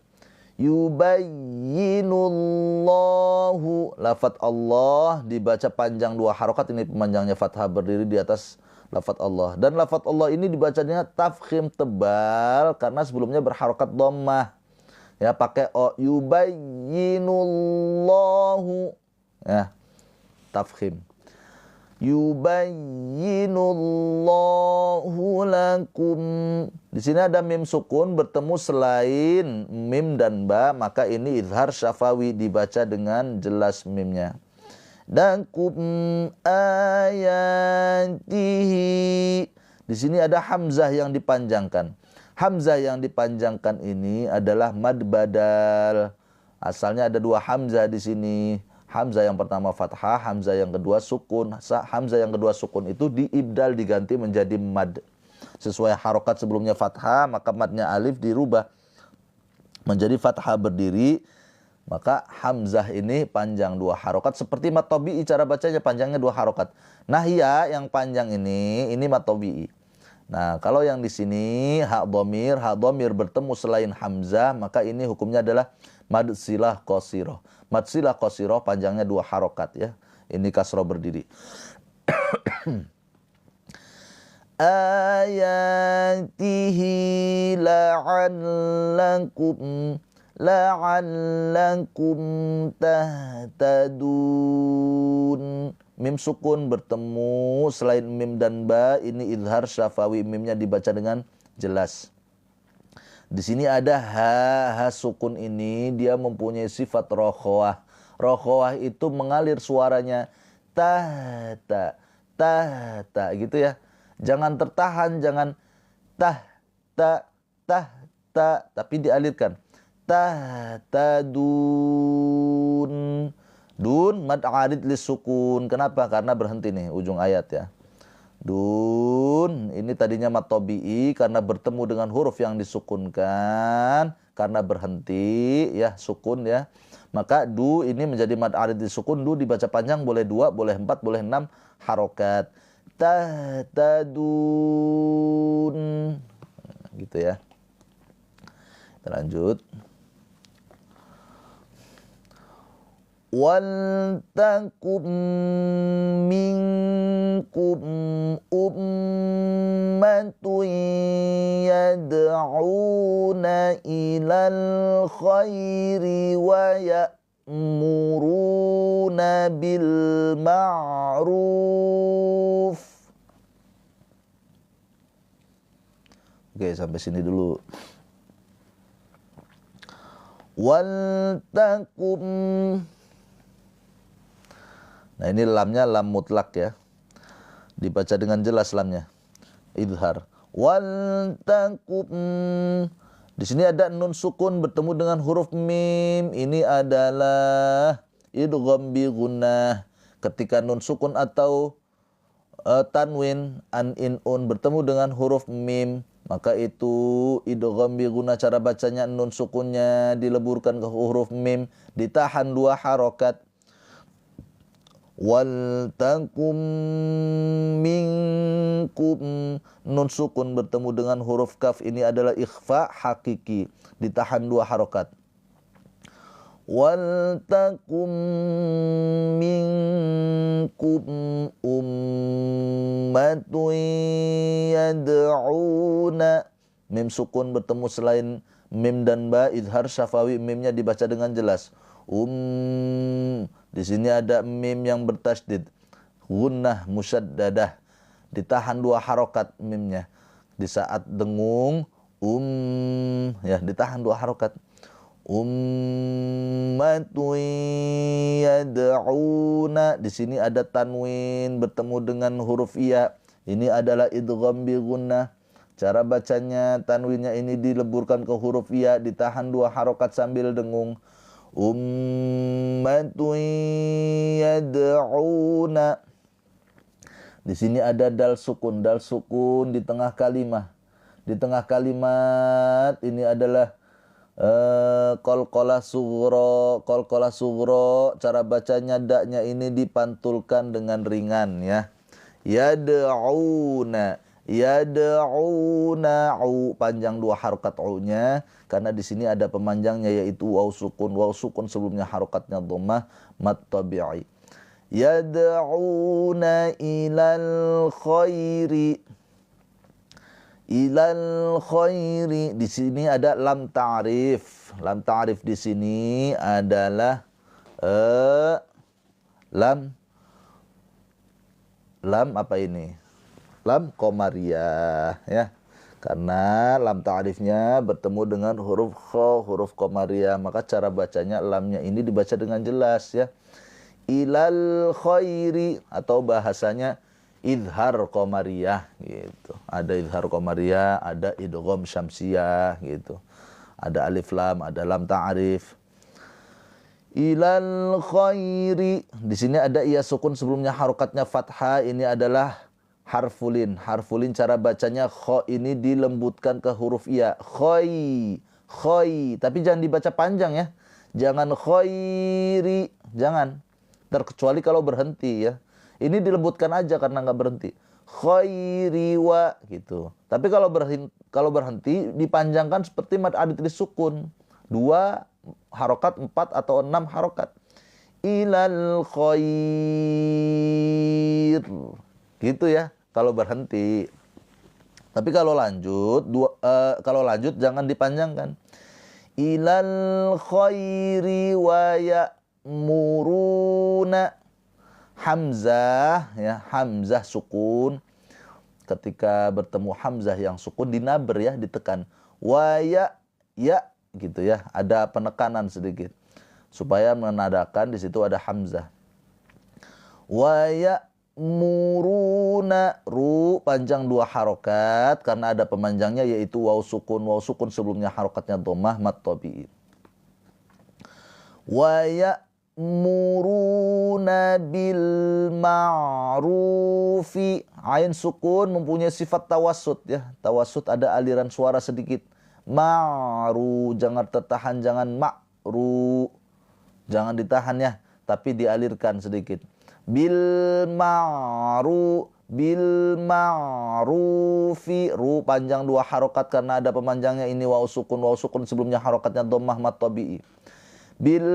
Yubayyinullahu, lafadz Allah dibaca panjang 2 harokat, ini pemanjangnya fathah berdiri di atas lafadz Allah. Dan lafadz Allah ini dibacanya tafkhim tebal karena sebelumnya berharokat dhammah. Ya, pakai o. Yubayyinullahu ya, tafkhim. Yubayyinullahu lakum. Di sini ada mim sukun bertemu selain mim dan ba, maka ini izhar syafawi, dibaca dengan jelas mimnya. Dan kum ayatihi. Di sini ada hamzah yang dipanjangkan. Hamzah yang dipanjangkan ini adalah mad badal. Asalnya ada 2 hamzah di sini. Hamzah yang pertama fathah, hamzah yang kedua sukun. Hamzah yang kedua sukun itu diibdal, diganti menjadi mad. Sesuai harokat sebelumnya fathah, maka madnya alif dirubah menjadi fathah berdiri. Maka hamzah ini panjang 2 harokat. Seperti mad tabi'i, cara bacanya panjangnya 2 harokat. Nah ya, yang panjang ini mad tabi'i. Nah, kalau yang di sini hak domir bertemu selain hamzah, maka ini hukumnya adalah mad silah qasirah. Mad silah qasirah panjangnya 2 harokat ya. Ini kasroh berdiri. Ayatihi la'allakum tahtadun. Mim sukun bertemu selain mim dan ba, ini idhar syafawi, mimnya dibaca dengan jelas. Di sini ada ha sukun ini dia mempunyai sifat rokhawah. Rokhawah itu mengalir suaranya tahta gitu ya. Jangan tertahan, jangan ta tapi dialirkan. Tahtadun. Dun mad arid lis sukun. Kenapa? Karena berhenti nih ujung ayat ya. Dun ini tadinya mad tabi'i, karena bertemu dengan huruf yang disukunkan, karena berhenti ya sukun ya. Maka du ini menjadi mad arid lis sukun. Du dibaca panjang, boleh 2, boleh 4, boleh 6 harokat. Tahtadun. Gitu ya. Kita lanjut. Wal takum minkum ummatun yad'una ilal khairi wa ya'muruna bil ma'ruf. Oke, sampai sini dulu. Wal takum. Nah ini lamnya lam mutlak ya. Dibaca dengan jelas lamnya. Idhar. Wal takum. Di sini ada nun sukun bertemu dengan huruf mim. Ini adalah idgham bi gunnah. Ketika nun sukun atau tanwin an in un bertemu dengan huruf mim, maka itu idgham bi gunnah. Cara bacanya nun sukunnya dileburkan ke huruf mim, ditahan 2 harokat. Wal takum minkum, nun sukun bertemu dengan huruf kaf, ini adalah ikhfa hakiki, ditahan 2 harokat. Wal takum minkum ummatun yad'una. Mim sukun bertemu selain mim dan ba, idhar syafawi, mimnya dibaca dengan jelas. Di sini ada mim yang bertasydid, gunnah musyaddadah, ditahan 2 harokat mimnya. Di saat dengung ya ditahan 2 harokat. Ummatun yad'una. Di sini ada tanwin bertemu dengan huruf iya. Ini adalah idgham bi gunnah. Cara bacanya tanwinnya ini dileburkan ke huruf iya, ditahan 2 harokat sambil dengung. Ummatun yad'una. Di sini ada dal sukun di tengah kalimat. Di tengah kalimat ini adalah qalqalah sughra. Cara bacanya daknya ini dipantulkan dengan ringan ya. Yad'una. Panjang 2 harokat u-nya, karena di sini ada pemanjangnya yaitu waw sukun. Waw sukun sebelumnya harokatnya dhammah mad tabi'i. Yad'una ilal khairi. Di sini ada lam ta'rif. Lam ta'rif di sini adalah lam apa ini? Lam qamariyah ya. Karena lam ta'rifnya bertemu dengan huruf kha, huruf qamariyah, maka cara bacanya lamnya ini dibaca dengan jelas ya. Ilal khairi, atau bahasanya idhar qamariyah gitu. Ada idhar qamariyah, ada idgham syamsiyah gitu. Ada alif lam, ada lam ta'rif. Ilal khairi. Di sini ada iya sukun sebelumnya harokatnya fathah. Ini adalah harfulin. Harfulin cara bacanya kho ini dilembutkan ke huruf iya. Khoi. Khoi. Tapi jangan dibaca panjang ya. Jangan khairi. Jangan. Terkecuali kalau berhenti ya. Ini dilembutkan aja karena nggak berhenti. Khairi wa gitu. Tapi kalau berhenti dipanjangkan seperti mad adit sukun. 2 harokat, 4 atau 6 harokat. Ilal khair. Gitu ya kalau berhenti. Tapi kalau lanjut jangan dipanjangkan. Ilal khairi wa ya'muruna. Hamzah ya, hamzah sukun. Ketika bertemu hamzah yang sukun dinaber ya, ditekan. Wa ya gitu ya, ada penekanan sedikit supaya menandakan di situ ada hamzah. Wa ya'muruna, ru panjang 2 harokat karena ada pemanjangnya yaitu waw sukun. Waw sukun sebelumnya harokatnya dhammah mad tabi'i. Wa ya'muruna bil ma'rufi. Ain sukun mempunyai sifat tawassut ya. Tawassut ada aliran suara sedikit. Ma'ru, jangan tertahan, jangan ma'ru. Jangan ditahan ya, tapi dialirkan sedikit. Bil ma'rufi. Ru panjang 2 harokat karena ada pemanjangnya ini waw sukun. Waw sukun sebelumnya harokatnya dhammah mad tabi'i. Bil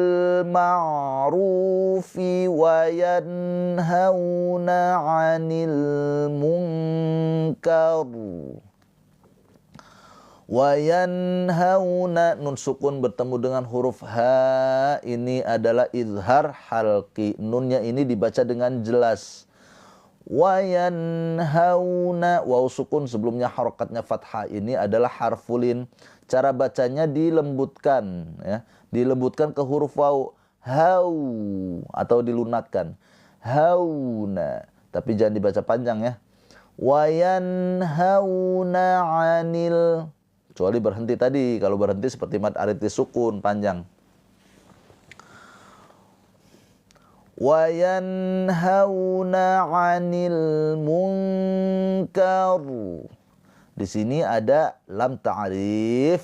ma'rufi wa yanhauna 'anil munkar. Wa yanhauna, nun sukun bertemu dengan huruf ha, ini adalah izhar halqi. Nunnya ini dibaca dengan jelas. Wa yanhauna, waw sukun sebelumnya harokatnya fathah, ini adalah harfulin. Cara bacanya dilembutkan ya, dilembutkan ke huruf waw, hau, atau dilunakkan hauna, tapi jangan dibaca panjang ya. Wa yanhauna 'anil, kecuali berhenti tadi. Kalau berhenti seperti mad arid sukun panjang. Wa yanhauna 'anil munkar. Di sini ada lam ta'rif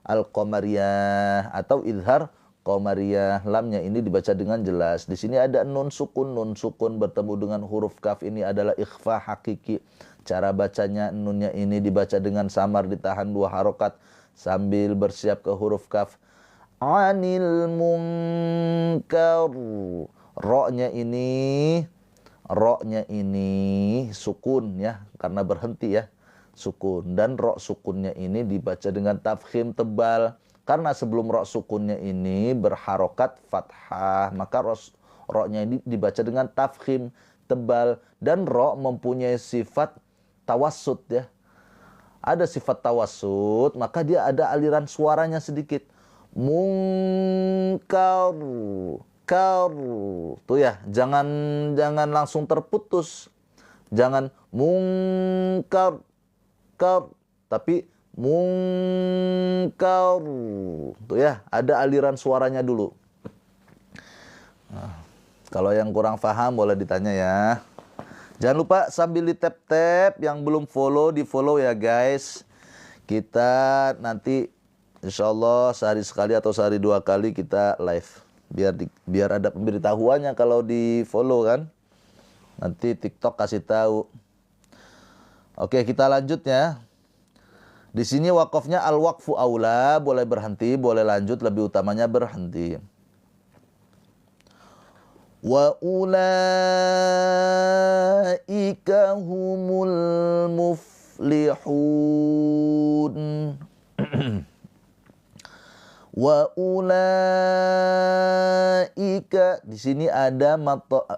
al-qamariyah atau izhar qamariyah. Lamnya ini dibaca dengan jelas. Di sini ada nun sukun. Nun sukun bertemu dengan huruf kaf, ini adalah ikhfa hakiki. Cara bacanya nunnya ini dibaca dengan samar, ditahan 2 harokat sambil bersiap ke huruf kaf. Anil munkar. Roknya ini sukun ya, karena berhenti ya, sukun. Dan rok sukunnya ini dibaca dengan tafkhim tebal. Karena sebelum rok sukunnya ini berharokat fathah, maka roknya ini dibaca dengan tafkhim tebal. Dan rok mempunyai sifat tawassut ya. Ada sifat tawassut, maka dia ada aliran suaranya sedikit. Munkar, kar. Tuh ya, jangan langsung terputus. Jangan munkar, kar, tapi munkar. Tuh ya, ada aliran suaranya dulu. Nah, kalau yang kurang paham boleh ditanya ya. Jangan lupa sambil di tap-tap, yang belum follow, di follow ya guys. Kita nanti insya Allah sehari sekali atau sehari 2 kali kita live. Biar ada pemberitahuannya kalau di follow kan. Nanti TikTok kasih tahu. Oke, kita lanjut ya. Di sini wakofnya al-waqfu aula, boleh berhenti, boleh lanjut, lebih utamanya berhenti. Wa ulaika humul muflihun. Wa ulaika, di sini ada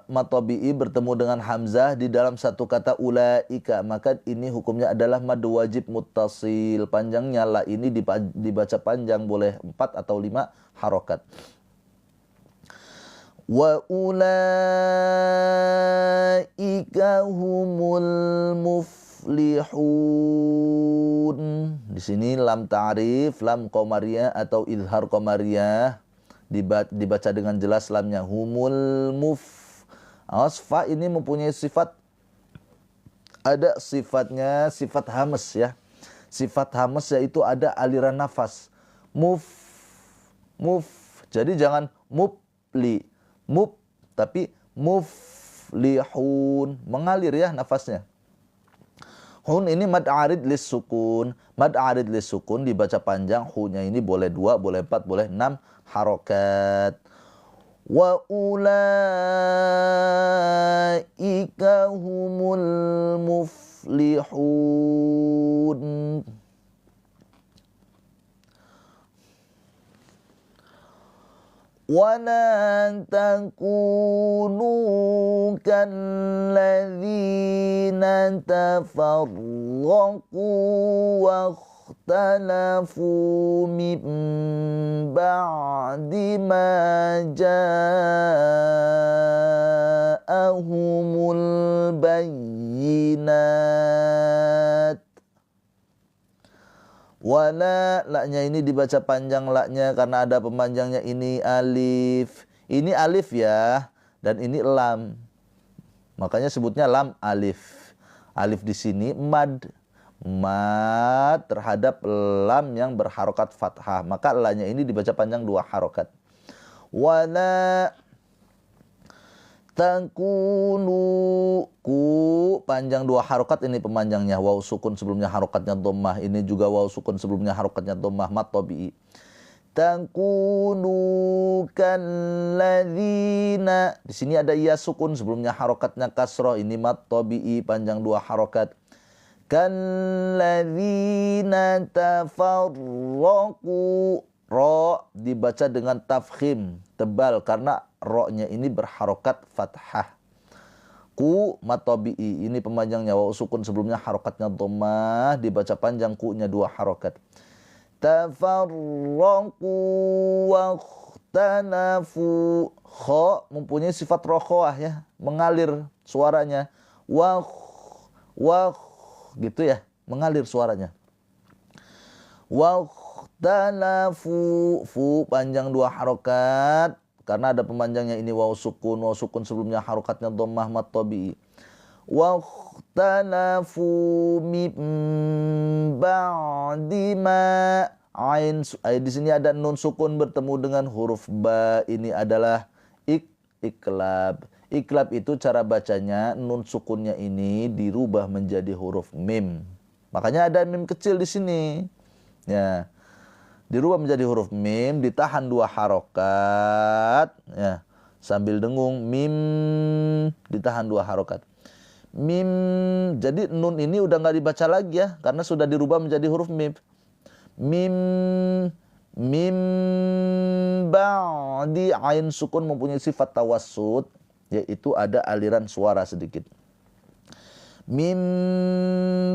matobi'i bertemu dengan hamzah di dalam satu kata ulaika, maka ini hukumnya adalah mad wajib muttasil. Panjangnya la ini dibaca panjang, boleh 4 atau 5 harokat. Wa ulaika humul muflihun. Di sini lam ta'rif, lam qamariyah atau izhar qamariyah dibaca dengan jelas lamnya humul muf. Fa ini mempunyai sifat, ada sifatnya, sifat hamas ya. Sifat hamas yaitu ada aliran nafas. Muf. Jadi jangan tapi muflihun, mengalir ya nafasnya. Hun ini mad arid lis sukun. Mad arid lis sukun dibaca panjang. Hunya ini boleh 2, boleh 4, boleh 6 harokat. Wa ulaika humul muflihun. وَلَا تَكُونُوا كَالَّذِينَ تَفَرَّقُوا وَاخْتَلَفُوا مِنْ بَعْدِ مَا جَاءَهُمُ الْبَيِّنَاتُ. Wala, laknya ini dibaca panjang laknya karena ada pemanjangnya ini alif. Ini alif ya, dan ini lam. Makanya sebutnya lam alif. Alif di sini mad terhadap lam yang berharokat fathah. Maka laknya ini dibaca panjang 2 harokat. Wala takunu, ku panjang 2 harokat, ini pemanjangnya. Waw sukun sebelumnya harokatnya dhammah. Ini juga waw sukun sebelumnya harokatnya dhammah mat tabi'i. Takunu kalladzina. Di sini ada ya sukun sebelumnya harokatnya kasroh. Ini mat tabi'i panjang 2 harokat. Kalladzina tafarraqu. Ro dibaca dengan tafkhim, tebal karena ro-nya ini berharokat fathah. Ku matobi'i, ini pemanjangnya. Waw sukun sebelumnya harokatnya dhammah, dibaca panjang ku-nya 2 harokat. Tafarraqu wakhtalafu. Kho mempunyai sifat rokhoah ya, mengalir suaranya. Wah gitu ya, mengalir suaranya. Wakhtalafu, fu panjang 2 harokat karena ada pemanjangnya ini waw sukun sebelumnya harokatnya dhammah mat tabi'i. Wakhtalafu min ba'di ma ain. Di sini ada nun sukun bertemu dengan huruf ba, ini adalah iklab. Iklab itu cara bacanya nun sukunnya ini dirubah menjadi huruf mim. Makanya ada mim kecil di sini. Ya. Dirubah menjadi huruf mim, ditahan 2 harokat ya. Sambil dengung mim ditahan 2 harokat. Mim, jadi nun ini udah nggak dibaca lagi ya karena sudah dirubah menjadi huruf mim. Mim ba'di ain sukun mempunyai sifat tawassut, yaitu ada aliran suara sedikit. Mim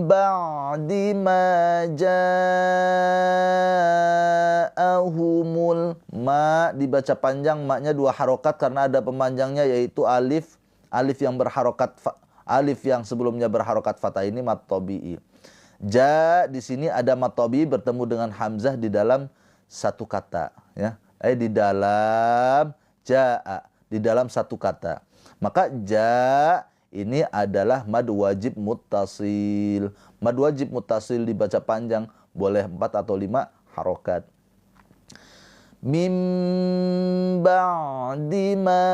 ba'di ma ja'ahumul. Ma dibaca panjang, maknya 2 harokat karena ada pemanjangnya yaitu alif. Alif yang berharokat, alif yang sebelumnya berharokat fathah ini mat tabi'i. Ja di sini ada mat tabi'i bertemu dengan hamzah di dalam satu kata ya. Di dalam ja'a, di dalam satu kata. Maka ja ini adalah mad wajib muttasil. Mad wajib muttasil dibaca panjang, boleh 4 atau 5 harokat. Mim ba'di ma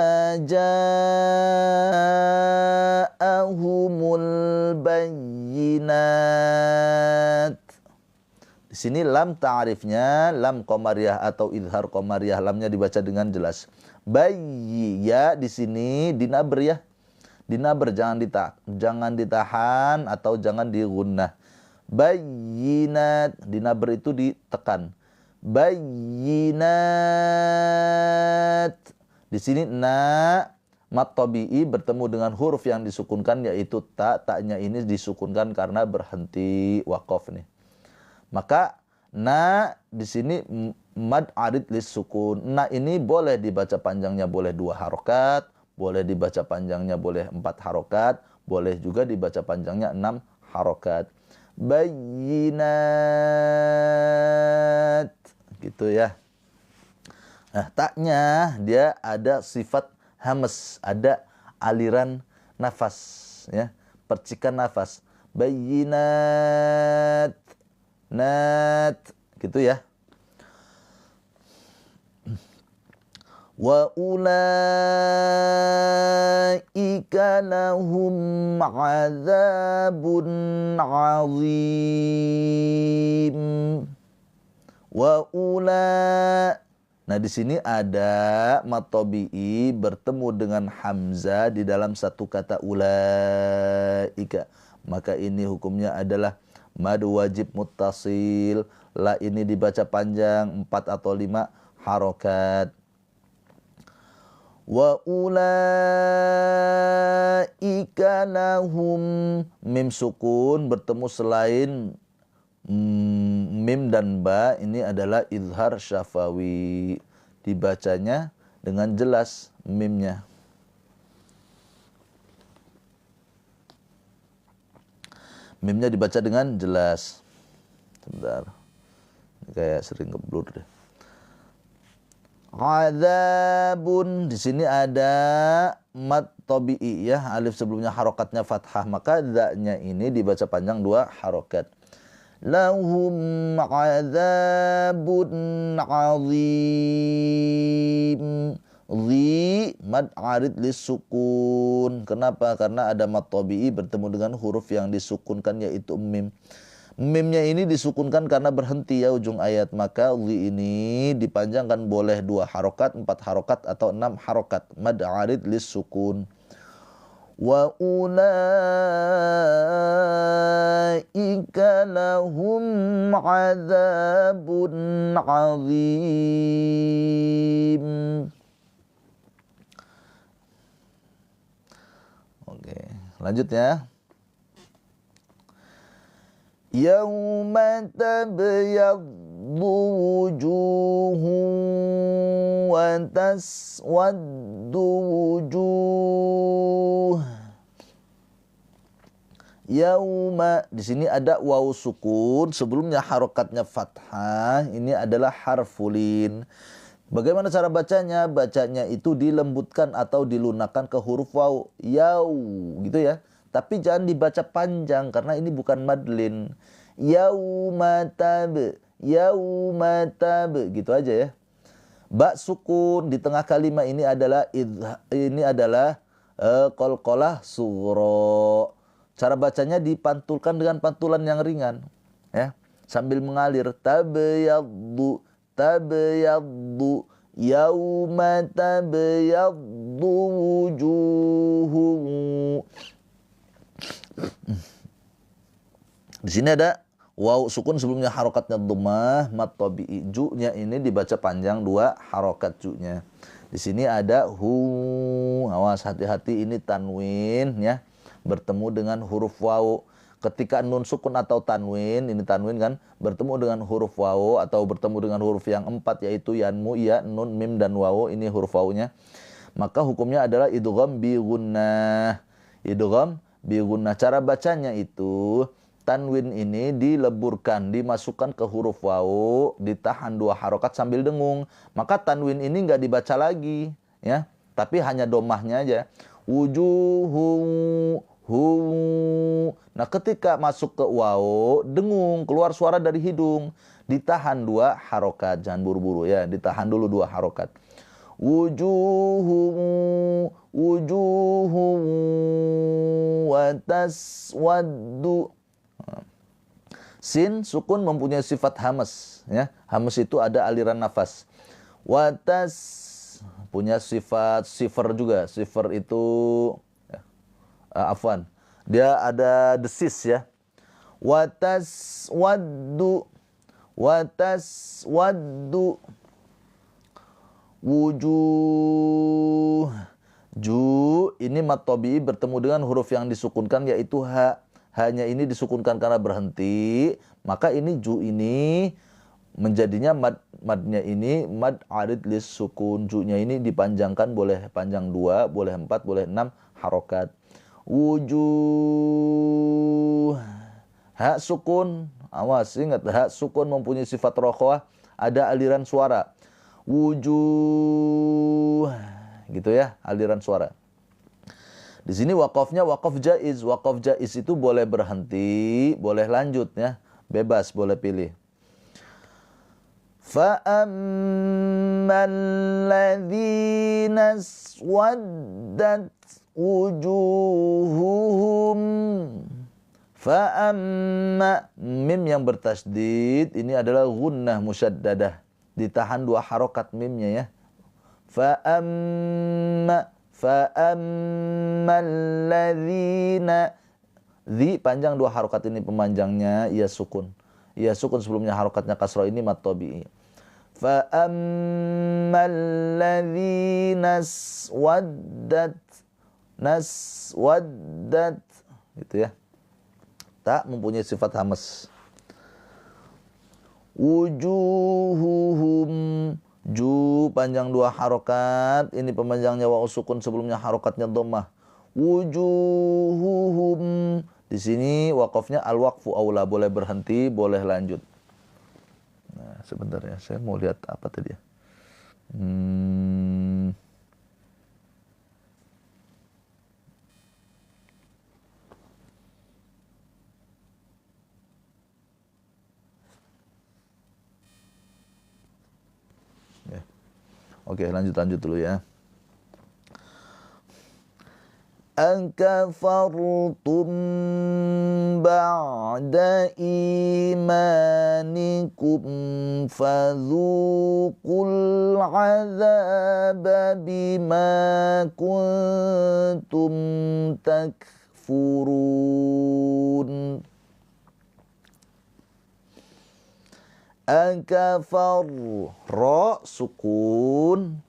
ja'ahumul bayyinat. Di sini lam ta'rifnya lam qamariyah atau izhar qamariyah, lamnya dibaca dengan jelas. Bayyi ya di sini dinabr ya. Dinabr, jangan ditahan atau jangan digunnah. Bayyinat, dinabr itu ditekan. Bayyinat. Di sini na mat tabi'i bertemu dengan huruf yang disukunkan yaitu ta. Ta-nya ini disukunkan karena berhenti waqaf nih. Maka na di sini mad arid lis sukun. Na ini boleh dibaca panjangnya boleh 2 harokat, boleh dibaca panjangnya boleh 4 harokat, boleh juga dibaca panjangnya 6 harokat. Bayyinat, gitu ya. Nah, taknya dia ada sifat hamas, ada aliran nafas, ya, percikan nafas. Bayyinat, nat, gitu ya. Wa ulaika lahum adzabun azim. Wa Nah, di sini ada mad tabi'i bertemu dengan hamzah di dalam satu kata ulaika. Maka ini hukumnya adalah mad wajib muttasil. La ini dibaca panjang 4 atau 5 harokat. Wa ulaika lahum, mim sukun bertemu selain mim dan ba, ini adalah izhar syafawi, dibacanya dengan jelas mimnya. Mimnya dibaca dengan jelas. Sebentar, ini kayak sering ngeblur deh. Adzabun, di sini ada mad tabi'i ya, alif sebelumnya harokatnya fathah, maka za-nya ini dibaca panjang 2 harokat. Lahum adzabun azim. Zi mad arid lis sukun. Kenapa? Karena ada mad tabi'i bertemu dengan huruf yang disukunkan yaitu mim. Mimnya ini disukunkan karena berhenti ya ujung ayat, maka zi ini dipanjangkan boleh 2 harokat, 4 harokat atau 6 harokat. Mad arid lis sukun. Wa ulaika lahum adzabun azim. Oke, lanjut ya. Yauma tabyaddu wujuhun wa taswaddu wujuh. Yauma, di sini ada waw sukun, sebelumnya harokatnya fathah, ini adalah harfulin. Bagaimana cara bacanya? Bacanya itu dilembutkan atau dilunakkan ke huruf waw, yau, gitu ya. Tapi jangan dibaca panjang karena ini bukan madlin. Yauma tab, gitu aja ya. Ba sukun di tengah kalimat ini adalah qalqalah sughra. Cara bacanya dipantulkan dengan pantulan yang ringan, ya, sambil mengalir. Tabyaddu, yauma tabyaddu wujuhu. Di sini ada waw sukun sebelumnya harokatnya dhammah, mad tabi'i. Ju-nya ini dibaca panjang 2 harokat ju-nya. Di sini ada hu. Awas, hati-hati, ini tanwin ya, bertemu dengan huruf waw. Ketika nun sukun atau tanwin, ini tanwin kan, bertemu dengan huruf waw atau bertemu dengan huruf yang 4 yaitu yanmu, ya, nun, mim dan waw, ini huruf waw-nya. Maka hukumnya adalah idgham bi gunnah. Idgham bi gunnah. Cara bacanya itu tanwin ini dileburkan, dimasukkan ke huruf waw, ditahan 2 harokat sambil dengung. Maka tanwin ini enggak dibaca lagi ya, tapi hanya domahnya aja. Wujuhu, hu. Nah, ketika masuk ke waw, dengung, keluar suara dari hidung, ditahan 2 harokat, jangan buru-buru ya, ditahan dulu 2 harokat. Wujuhu wa taswaddu. Sin sukun mempunyai sifat hamas ya. Hamas itu ada aliran nafas. Watas punya sifat sifar juga. Sifar itu afwan. Dia ada desis ya. Watas waddu wujuh. Ju ini mad tabi'i bertemu dengan huruf yang disukunkan yaitu ha. Hanya ini disukunkan karena berhenti, maka ini ju ini menjadinya madnya ini mad arid lis sukun. Ju-nya ini dipanjangkan, boleh panjang 2, boleh 4, boleh 6 harokat. Wujuh, hak sukun, awas ingat, hak sukun mempunyai sifat rokhawah, ada aliran suara. Wujuh, gitu ya, aliran suara. Di sini wakafnya wakaf jaiz. Wakaf jaiz itu boleh berhenti, boleh lanjut ya, bebas, boleh pilih. فَأَمَّا الَّذِينَ اسْوَدَّتْ وُجُوهُهُمْ فَأَمَّا, mim yang bertasydid ini adalah gunnah musyaddadah, ditahan 2 harokat mimnya ya. فَأَمَّا الَّذِينَ, zi panjang 2 harokat ini pemanjangnya ia sukun. Ia sukun sebelumnya harokatnya kasroh, ini mad tabi'i. فَأَمَّا الَّذِينَ naswaddat, gitu ya. Tak mempunyai sifat hamas. Wujuhuhum, ju panjang 2 harokat, ini pemanjangnya waw sukun sebelumnya harokatnya dhammah. Wujuhuhum, di sini wakafnya al-waqfu aula, boleh berhenti, boleh lanjut. Nah, sebentar ya, saya mau lihat apa tadi ya. Oke, lanjut dulu ya. أَكَفَرْتُمْ بَعْدَ إِيمَانِكُمْ فَذُوقُوا الْعَذَابَ بِمَا كُنْتُمْ تَكْفُرُونَ. Akafar, ro sukun,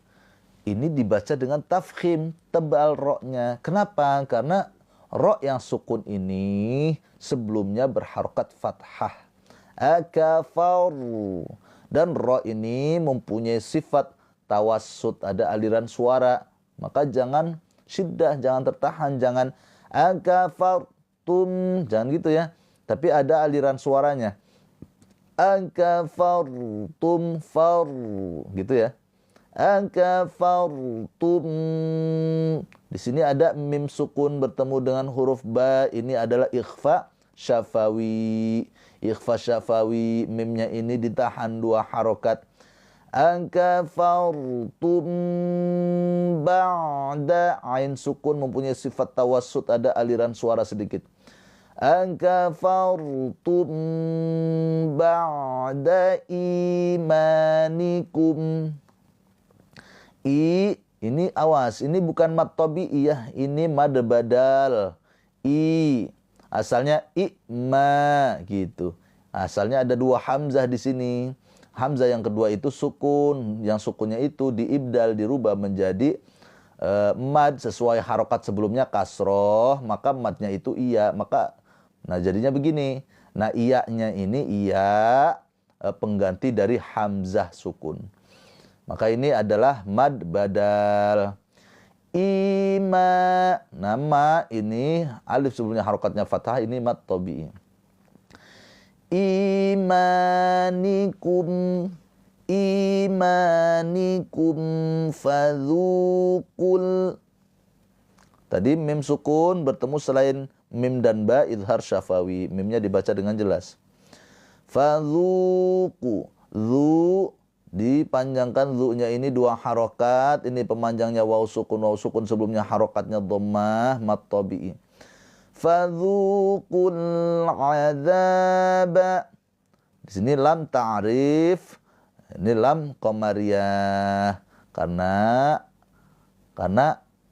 ini dibaca dengan tafkhim, tebal roknya. Kenapa? Karena ro yang sukun ini sebelumnya berharokat fathah. Akafar, dan ro ini mempunyai sifat tawassut, ada aliran suara. Maka jangan syiddah, jangan tertahan, jangan akafartum, jangan gitu ya. Tapi ada aliran suaranya. Akafartum far, gitu ya. Akafartum. Di sini ada mim sukun bertemu dengan huruf ba, ini adalah ikhfa syafawi. Ikhfa syafawi, mimnya ini ditahan 2 harokat. Akafartum ba'da, ain sukun mempunyai sifat tawassut, ada aliran suara sedikit. Akafartum ba'da imanikum. Ini awas, ini bukan mad tabi'i ya, ini mad badal. Asalnya i'ma gitu. Asalnya ada 2 hamzah di sini. Hamzah yang kedua itu sukun, yang sukunnya itu diibdal, dirubah menjadi mad sesuai harokat sebelumnya kasroh, maka madnya itu iya, maka nah jadinya begini. Nah iya-nya ini iya pengganti dari hamzah sukun. Maka ini adalah mad badal. Ima, nama ini alif sebelumnya harokatnya fathah, ini mad tabi'i. Imanikum fadzuqul. Tadi mim sukun bertemu selain mim dan ba idhar syafawi. Mimnya dibaca dengan jelas. Fadzuqu, zu dipanjangkan, zu-nya ini 2 harokat. Ini pemanjangnya waw sukun sebelumnya harokatnya dhammah mad tabi'i. Fadzuqul azaba. Di sini lam ta'rif, ini lam qamariyah, karena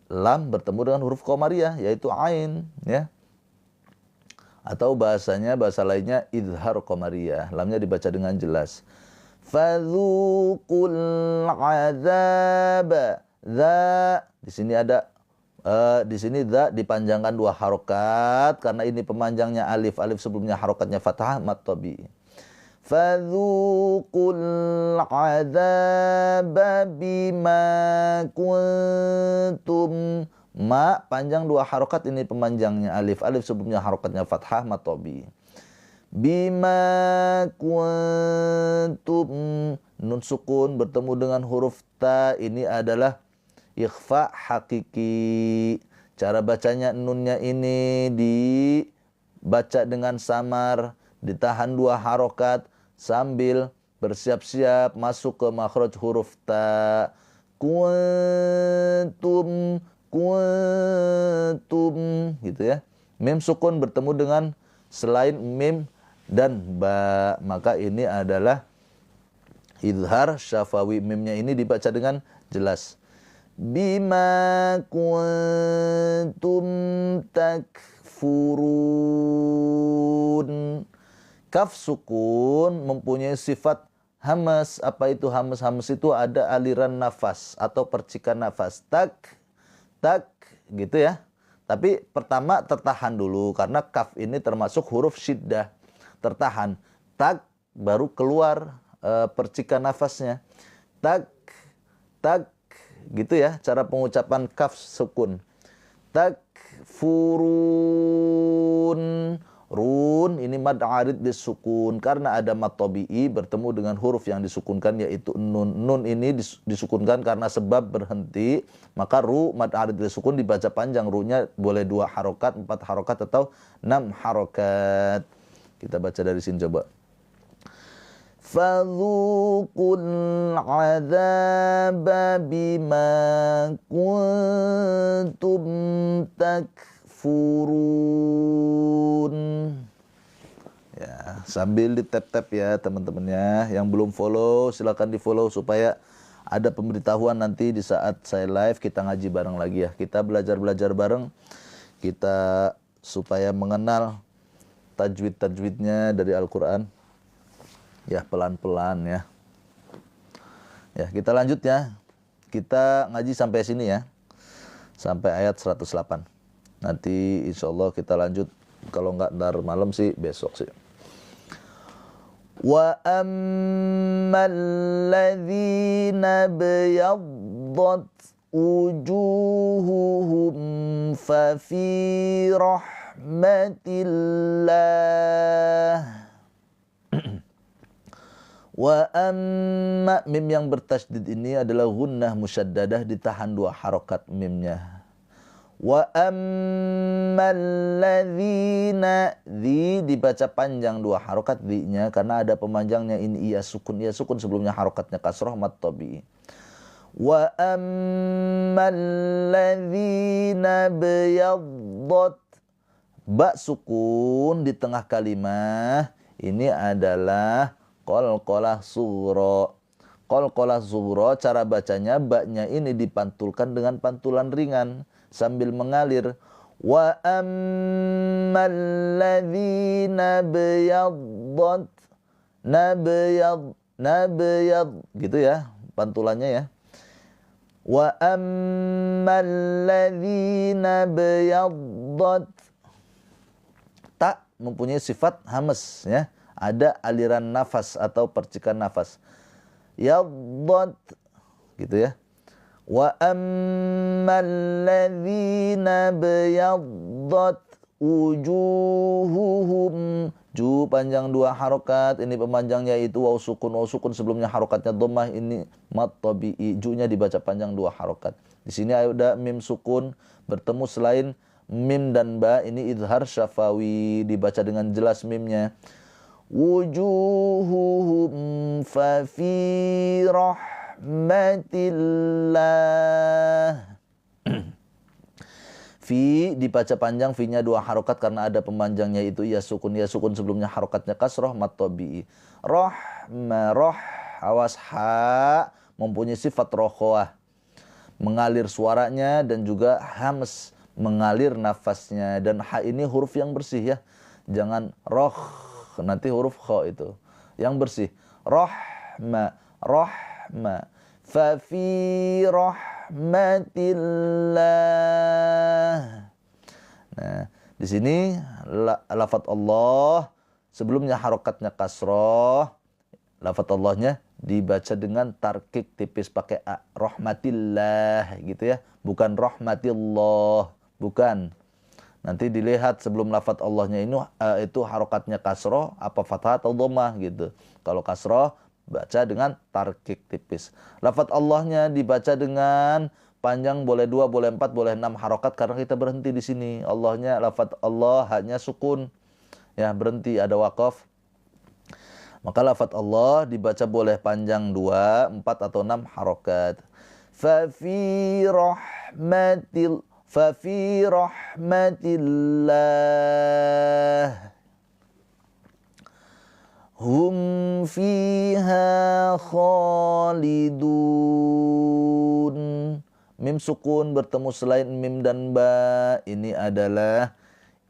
lam bertemu dengan huruf qamariyah yaitu ain ya. Atau bahasa lainnya idhar qamariyah, lamnya dibaca dengan jelas. Fadzuqul azaba. Za, di sini ada di sini za dipanjangkan 2 harokat karena ini pemanjangnya alif. Alif sebelumnya harokatnya fathah mad tabi'i. Fadzuqul adzaba bima kuntum. Ma panjang 2 harokat, ini pemanjangnya alif. Alif sebelumnya harokatnya fathah matobi. Bima kuntum, nun sukun bertemu dengan huruf ta, ini adalah ikhfa hakiki. Cara bacanya nunnya ini dibaca dengan samar, ditahan 2 harokat sambil bersiap-siap masuk ke makhraj huruf ta. Kuntum, kuntum, gitu ya. Mim sukun bertemu dengan selain mim dan ba, maka ini adalah idhar syafawi. Mimnya ini dibaca dengan jelas. Bima kuntum takfurun. Kaf sukun mempunyai sifat hamas. Apa itu hamas? Hamas itu ada aliran nafas atau percikan nafas. Tak, tak, gitu ya. Tapi pertama tertahan dulu karena kaf ini termasuk huruf syiddah. Tertahan. Tak, baru keluar percikan nafasnya. Tak, tak, gitu ya. Cara pengucapan kaf sukun. Takfurun. Run ini mad arid disukun karena ada mad tabi'i bertemu dengan huruf yang disukunkan yaitu nun. Nun ini disukunkan karena sebab berhenti, maka ru mad arid disukun dibaca panjang. Runya boleh 2 harokat, 4 harokat atau 6 harokat. Kita baca dari sini coba. Fadzuqul adzaba bima kuntum takfurun. Ya, sambil di tap-tap ya teman-temannya. Yang belum follow silakan di follow supaya ada pemberitahuan nanti di saat saya live, kita ngaji bareng lagi ya. Kita belajar bareng. Kita supaya mengenal tajwid-tajwidnya dari Al-Qur'an. Ya, pelan-pelan ya. Ya, kita lanjut ya. Kita ngaji sampai sini ya. Sampai ayat 108. Nanti insya Allah kita lanjut. Kalau nggak ntar malam sih, besok sih. Wa ammal ladzina bayaddat wujuhuhum fa fi rahmatillah. Wa amma, mim yang bertasydid ini adalah gunnah musyaddadah, ditahan 2 harokat mimnya. Wa ammal ladzina, di dibaca panjang 2 harokat di-nya karena ada pemanjangnya. Ini iya sukun sebelumnya harokatnya kasroh mad tabi'i. Wa ammal ladzina bayaddat, ba sukun di tengah kalimah, ini adalah qalqalah sughra. Qalqalah sughra cara bacanya baknya ini dipantulkan dengan pantulan ringan sambil mengalir. Wa ammal ladzina bayaddat, nabyad gitu ya pantulannya ya. Wa ammal ladzina bayaddat, tak mempunyai sifat hamas ya. Ada aliran nafas atau percikan nafas. Yaddat gitu ya. Wa ammal ladzina bayaddat wujuhuhum, ju panjang 2 harokat, ini pemanjangnya itu waw sukun sebelumnya harokatnya dhammah, ini mad tabi'i, ju-nya dibaca panjang 2 harokat. Di sini ada mim sukun bertemu selain mim dan ba, ini idhar syafawi, dibaca dengan jelas mimnya. Wujuhuhum fa fi rahmatillah. Fi dibaca panjang, fi-nya 2 harokat karena ada pemanjangnya itu ya sukun sebelumnya harokatnya kasroh mad tabi'i. Roh, awas ha mempunyai sifat rokhwah, mengalir suaranya dan juga hams, mengalir nafasnya. Dan ha ini huruf yang bersih ya, jangan roh, nanti huruf kha itu yang bersih. Rahma, fa fi rahmatillah. Nah, di sini lafadz Allah sebelumnya harokatnya kasroh, lafaz Allahnya dibaca dengan tarkik tipis pakai a, rahmatillah gitu ya, bukan rahmatillah, bukan. Nanti dilihat sebelum lafaz Allahnya ini itu harokatnya kasroh apa fathah atau dhammah gitu. Kalau kasroh baca dengan tarkik tipis. Lafaz Allahnya dibaca dengan panjang, boleh 2, boleh 4, boleh 6 harokat karena kita berhenti di sini. Allahnya, lafaz Allah hanya sukun. Ya, berhenti, ada waqaf. Maka lafaz Allah dibaca boleh panjang 2, 4 atau 6 harokat. Fafi rahmatillah hum fiha khalidun. Mim sukun bertemu selain mim dan ba. Ini adalah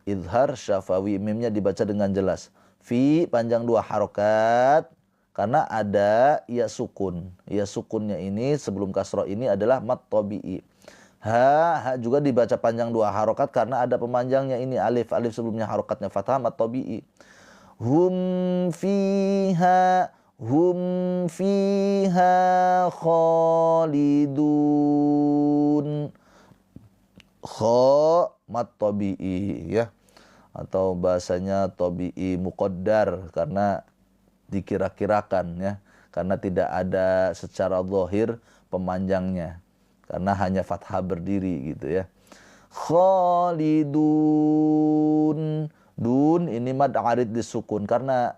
izhar syafawi. Mimnya dibaca dengan jelas. Fi panjang 2 harokat. Karena ada ya sukun. Ya sukunnya ini sebelum kasroh ini adalah mat tabi'i. Ha juga dibaca panjang 2 harokat karena ada pemanjangnya ini alif. Alif sebelumnya harokatnya fathah mat tabi'i. Hum fiha khalidun. Kha mat tabi'i ya, atau bahasanya tabi'i muqaddar karena dikira-kirakan ya, karena tidak ada secara zahir pemanjangnya karena hanya fathah berdiri gitu ya. Khalidun. Dun ini mad arid disukun karena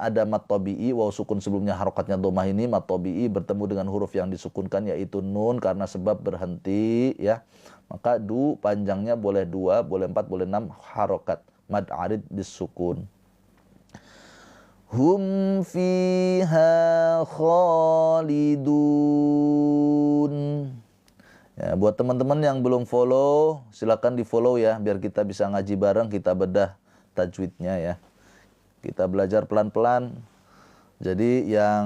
ada mad tabi'i, waw sukun sebelumnya harokatnya dhammah, ini mad tabi'i bertemu dengan huruf yang disukunkan yaitu nun karena sebab berhenti ya. Maka du panjangnya boleh 2, boleh 4, boleh 6 harokat mad arid disukun. Hum fiha khalidun. Ya, buat teman-teman yang belum follow, silakan di follow ya, biar kita bisa ngaji bareng, kita bedah tajwidnya ya. Kita belajar pelan-pelan. Jadi yang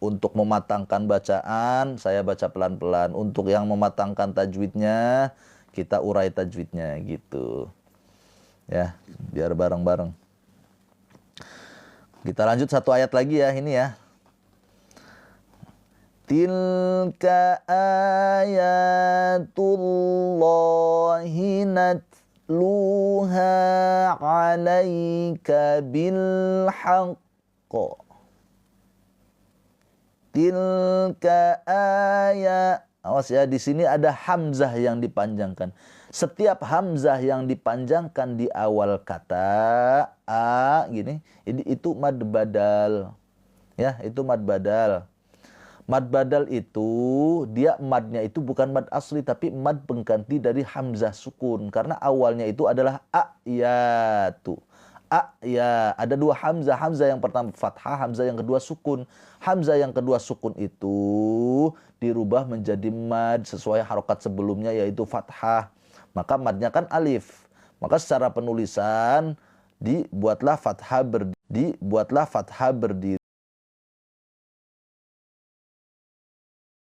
untuk mematangkan bacaan, saya baca pelan-pelan. Untuk yang mematangkan tajwidnya, kita urai tajwidnya gitu. Ya, biar bareng-bareng. Kita lanjut satu ayat lagi ya, ini ya. Tilka ayatullahi natluha alaika bilhaqq. Tilka ayat. Awas ya, di sini ada hamzah yang dipanjangkan. Setiap hamzah yang dipanjangkan di awal kata a gini, itu mad badal. Ya, itu mad badal. Mad badal itu dia madnya itu bukan mad asli tapi mad pengganti dari hamzah sukun karena awalnya itu adalah ayatu. Ya, ada 2 hamzah. Hamzah yang pertama fathah, hamzah yang kedua sukun. Hamzah yang kedua sukun itu dirubah menjadi mad sesuai harokat sebelumnya yaitu fathah. Maka madnya kan alif. Maka secara penulisan dibuatlah fathah berdiri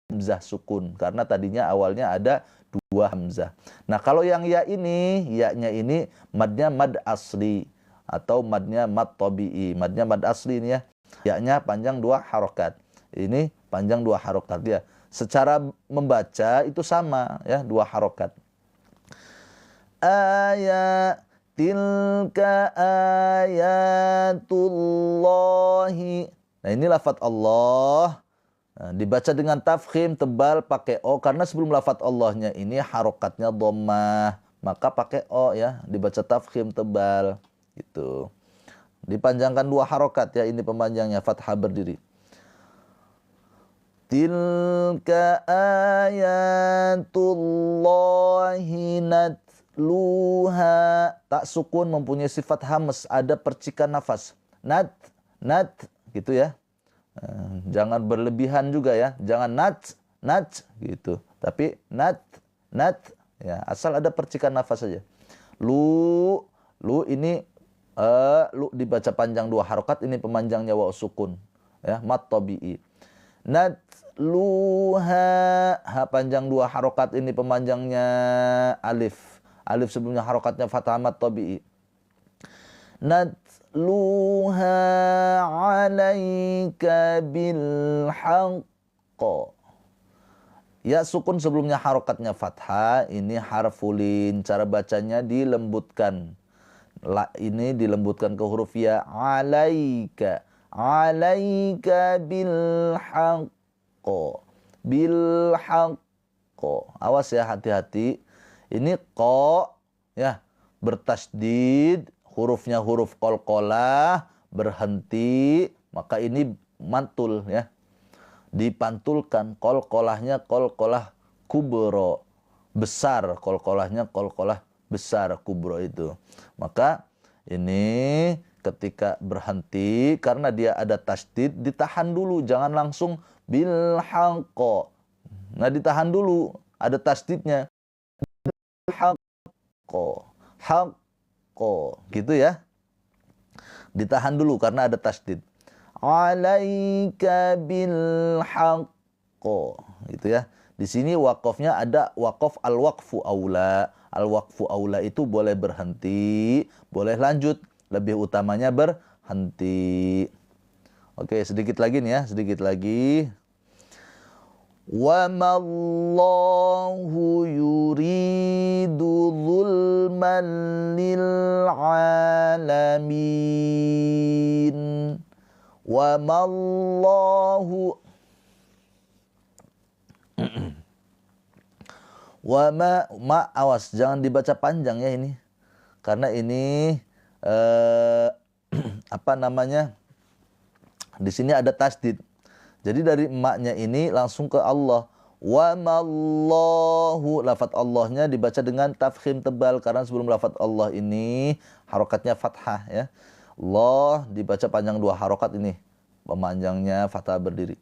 hamzah sukun karena tadinya awalnya ada 2 hamzah. Nah, kalau yang ya ini, ya-nya ini madnya mad asli atau madnya mad tabi'i. Madnya mad asli ini ya. Ya-nya panjang 2 harokat. Ini panjang 2 harokat ya. Secara membaca itu sama ya, 2 harokat. Tilka ayatullahi. Nah, ini lafaz Allah. Nah, dibaca dengan tafkhim tebal pakai o karena sebelum lafaz Allahnya ini harokatnya dhammah, maka pakai o ya, dibaca tafkhim tebal gitu. Dipanjangkan 2 harokat ya, ini pemanjangnya fathah berdiri. Tilka ayatullahi natluha. Tak sukun mempunyai sifat hamas, ada percikan nafas. Nat gitu ya. Jangan berlebihan juga ya. Jangan nat gitu. Tapi nat ya, asal ada percikan nafas saja. Lu ini lu dibaca panjang 2 harokat, ini pemanjangnya waw sukun ya, mat tabi'i. Natluha, ha panjang 2 harokat, ini pemanjangnya alif. Alif sebelumnya harokatnya fathah mat tabi'i. natluha 'alaika bil haqq. Ya sukun sebelumnya harokatnya fathah, ini harfulin. Cara bacanya dilembutkan. Ini dilembutkan ke huruf ya. 'Alaika. 'Alaika bil haqq. Bil haqq. Awas ya, hati-hati. Ini ko ya, bertasdid, hurufnya huruf qalqalah, berhenti, maka ini mantul ya. Dipantulkan, qalqalahnya qalqalah kubro, besar, qalqalahnya qalqalah besar, kubro itu. Maka ini ketika berhenti karena dia ada tasdid, ditahan dulu, jangan langsung bil haqq. Nah, ditahan dulu, ada tasdidnya. Haqqo, haqqo, gitu ya. Ditahan dulu karena ada tasdid. 'Alaika bil haqqo, gitu ya. Di sini wakofnya ada wakof al-waqfu aula. Al-waqfu aula itu boleh berhenti, boleh lanjut. Lebih utamanya berhenti. Oke, sedikit lagi nih ya, sedikit lagi. Wa mallahu yuridu zulman lil alamin. Wa mallahu wa ma awas jangan dibaca panjang ya ini. Karena ini apa namanya? Di sini ada tasdid. Jadi dari emaknya ini langsung ke Allah. Wa mallahu, lafadz Allahnya dibaca dengan tafkhim tebal karena sebelum lafadz Allah ini harokatnya fathah ya. Allah dibaca panjang 2 harokat ini. Pemanjangnya fathah berdiri.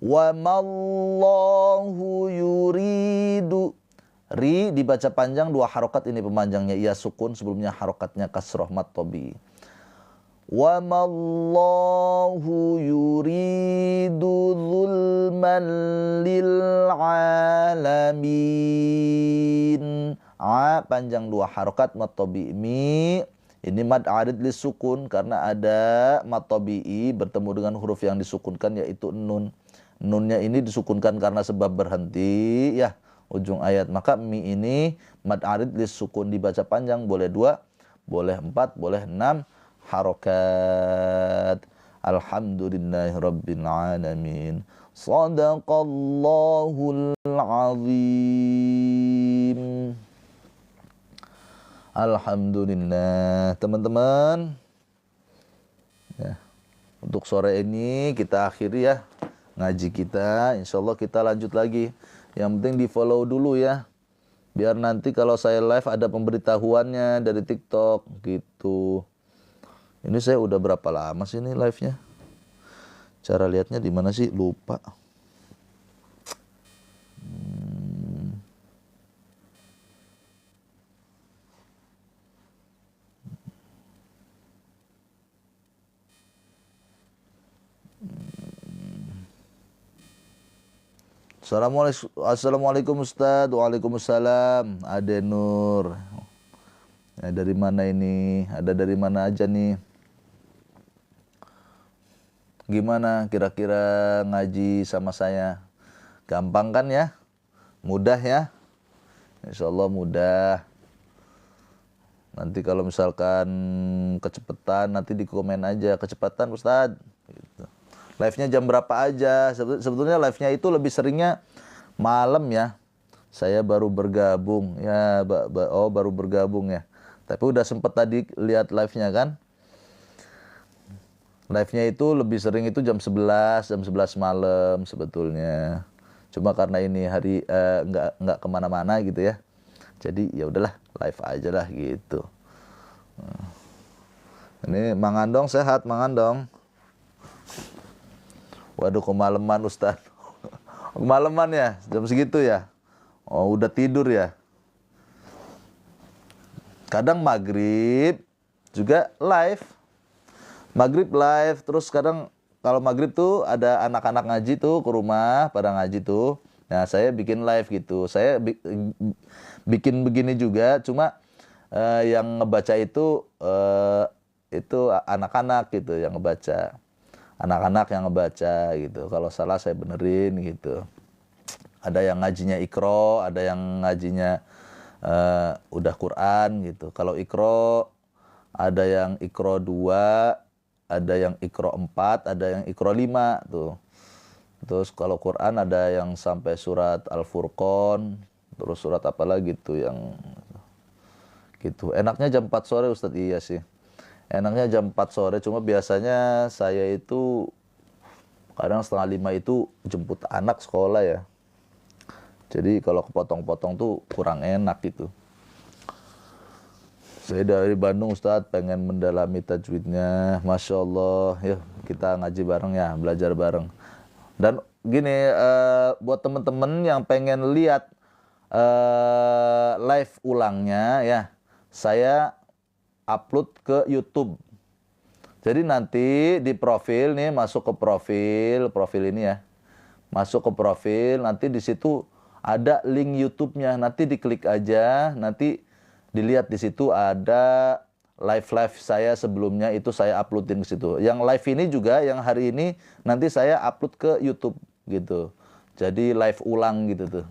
Wa mallahu yuridu. Ri dibaca panjang 2 harokat ini pemanjangnya. Ia sukun sebelumnya harokatnya kasroh mat tobi. Wa mallahu yuridu zulman lil alamin. A panjang 2 harokat mat tabi'i. Ini mad arid lis sukun karena ada mat tabi'i bertemu dengan huruf yang disukunkan yaitu nun. Nunnya ini disukunkan karena sebab berhenti ya ujung ayat. Maka mi ini mad arid lis sukun dibaca panjang boleh 2, boleh 4, boleh 6 harokat. Alhamdulillahirabbil alamin. Shadaqallahul azim. Alhamdulillah teman-teman ya, untuk sore ini kita akhiri ya ngaji kita. Insyaallah kita lanjut lagi. Yang penting di follow dulu ya, biar nanti kalau saya live ada pemberitahuannya dari TikTok gitu. Ini saya udah berapa lama sih ini live-nya? Cara lihatnya di mana sih? Lupa. Assalamualaikum Ustaz. Waalaikumsalam. Ade Nur. Ya, dari mana ini? Ada dari mana aja nih? Gimana kira-kira ngaji sama saya? Gampang kan ya? Mudah ya? Insyaallah mudah. Nanti kalau misalkan kecepatan nanti di komen aja kecepatan Ustadz. Gitu. Live-nya jam berapa aja? Sebetulnya live-nya itu lebih seringnya malam ya. Saya baru bergabung ya, baru bergabung ya. Tapi udah sempet tadi lihat live-nya kan? Live-nya itu lebih sering itu jam 11 malam sebetulnya. Cuma karena ini hari nggak kemana-mana gitu ya. Jadi ya udahlah live aja lah gitu. Ini Mang Andong sehat, Mang Andong. Waduh kemalaman Ustaz. Kemalaman ya, jam segitu ya. Oh udah tidur ya. Kadang maghrib juga live. Maghrib live, terus kadang kalau maghrib tuh ada anak-anak ngaji tuh ke rumah, pada ngaji tuh. Nah saya bikin live gitu. Saya bikin begini juga, cuma yang ngebaca itu itu anak-anak gitu yang ngebaca. Anak-anak yang ngebaca gitu. Kalau salah saya benerin gitu. Ada yang ngajinya Iqra, ada yang ngajinya udah Quran gitu. Kalau Iqra ada yang Iqra 2, ada yang Iqra 4, ada yang Iqra 5 tuh. Terus kalau Quran ada yang sampai surat Al-Furqan, terus surat apa lagi tuh yang gitu. Enaknya jam 4 sore Ustadz, iya sih. Enaknya jam 4 sore, cuma biasanya saya itu kadang setengah 5 itu jemput anak sekolah ya. Jadi kalau kepotong-potong tuh kurang enak gitu. Saya dari Bandung Ustadz, pengen mendalami tajwidnya. Masya Allah, yuk kita ngaji bareng ya, belajar bareng. Dan gini, buat temen-temen yang pengen lihat live ulangnya ya, saya upload ke YouTube. Jadi nanti di profil nih, masuk ke profil ini ya, masuk ke profil, nanti di situ ada link YouTube-nya. Nanti diklik aja, nanti dilihat di situ ada live saya sebelumnya, itu saya uploadin ke situ. Yang live ini juga yang hari ini nanti saya upload ke YouTube gitu. Jadi live ulang gitu tuh.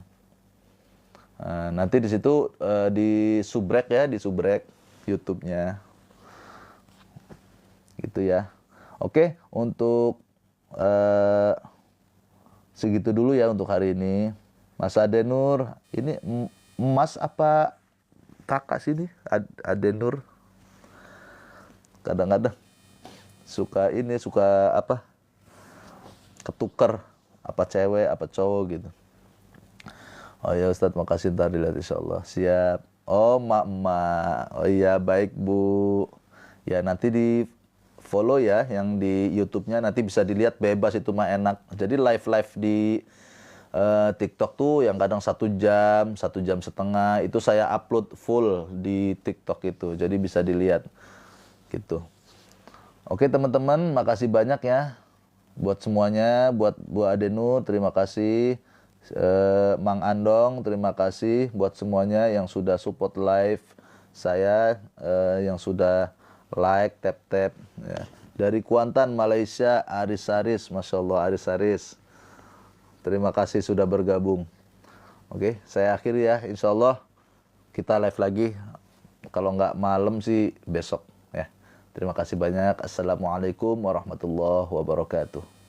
Nah, nanti di situ di subrek ya, di subrek YouTube-nya. Gitu ya. Oke, untuk segitu dulu ya untuk hari ini. Mas Adenur, ini Mas apa kakak sini? Adenur. Kadang-kadang suka apa, ketuker, apa cewek apa cowok gitu. Oh ya Ustadz, makasih, ntar dilihat insyaallah. Siap. Oh mak. Oh iya, baik Bu. Ya nanti di follow ya yang di YouTube-nya, nanti bisa dilihat bebas, itu mah enak. Jadi live di TikTok tuh yang kadang 1 jam, 1,5 jam, itu saya upload full di TikTok itu. Jadi bisa dilihat. Gitu. Oke teman-teman, makasih banyak ya buat semuanya, buat Bu Adenur terima kasih, Mang Andong terima kasih, buat semuanya yang sudah support live saya, yang sudah like, tap ya. Dari Kuantan Malaysia, Aris Saris, Masya Allah Aris Saris, terima kasih sudah bergabung. Oke, saya akhiri ya, insya Allah kita live lagi, kalau nggak malam sih besok. Terima kasih banyak. Assalamualaikum warahmatullahi wabarakatuh.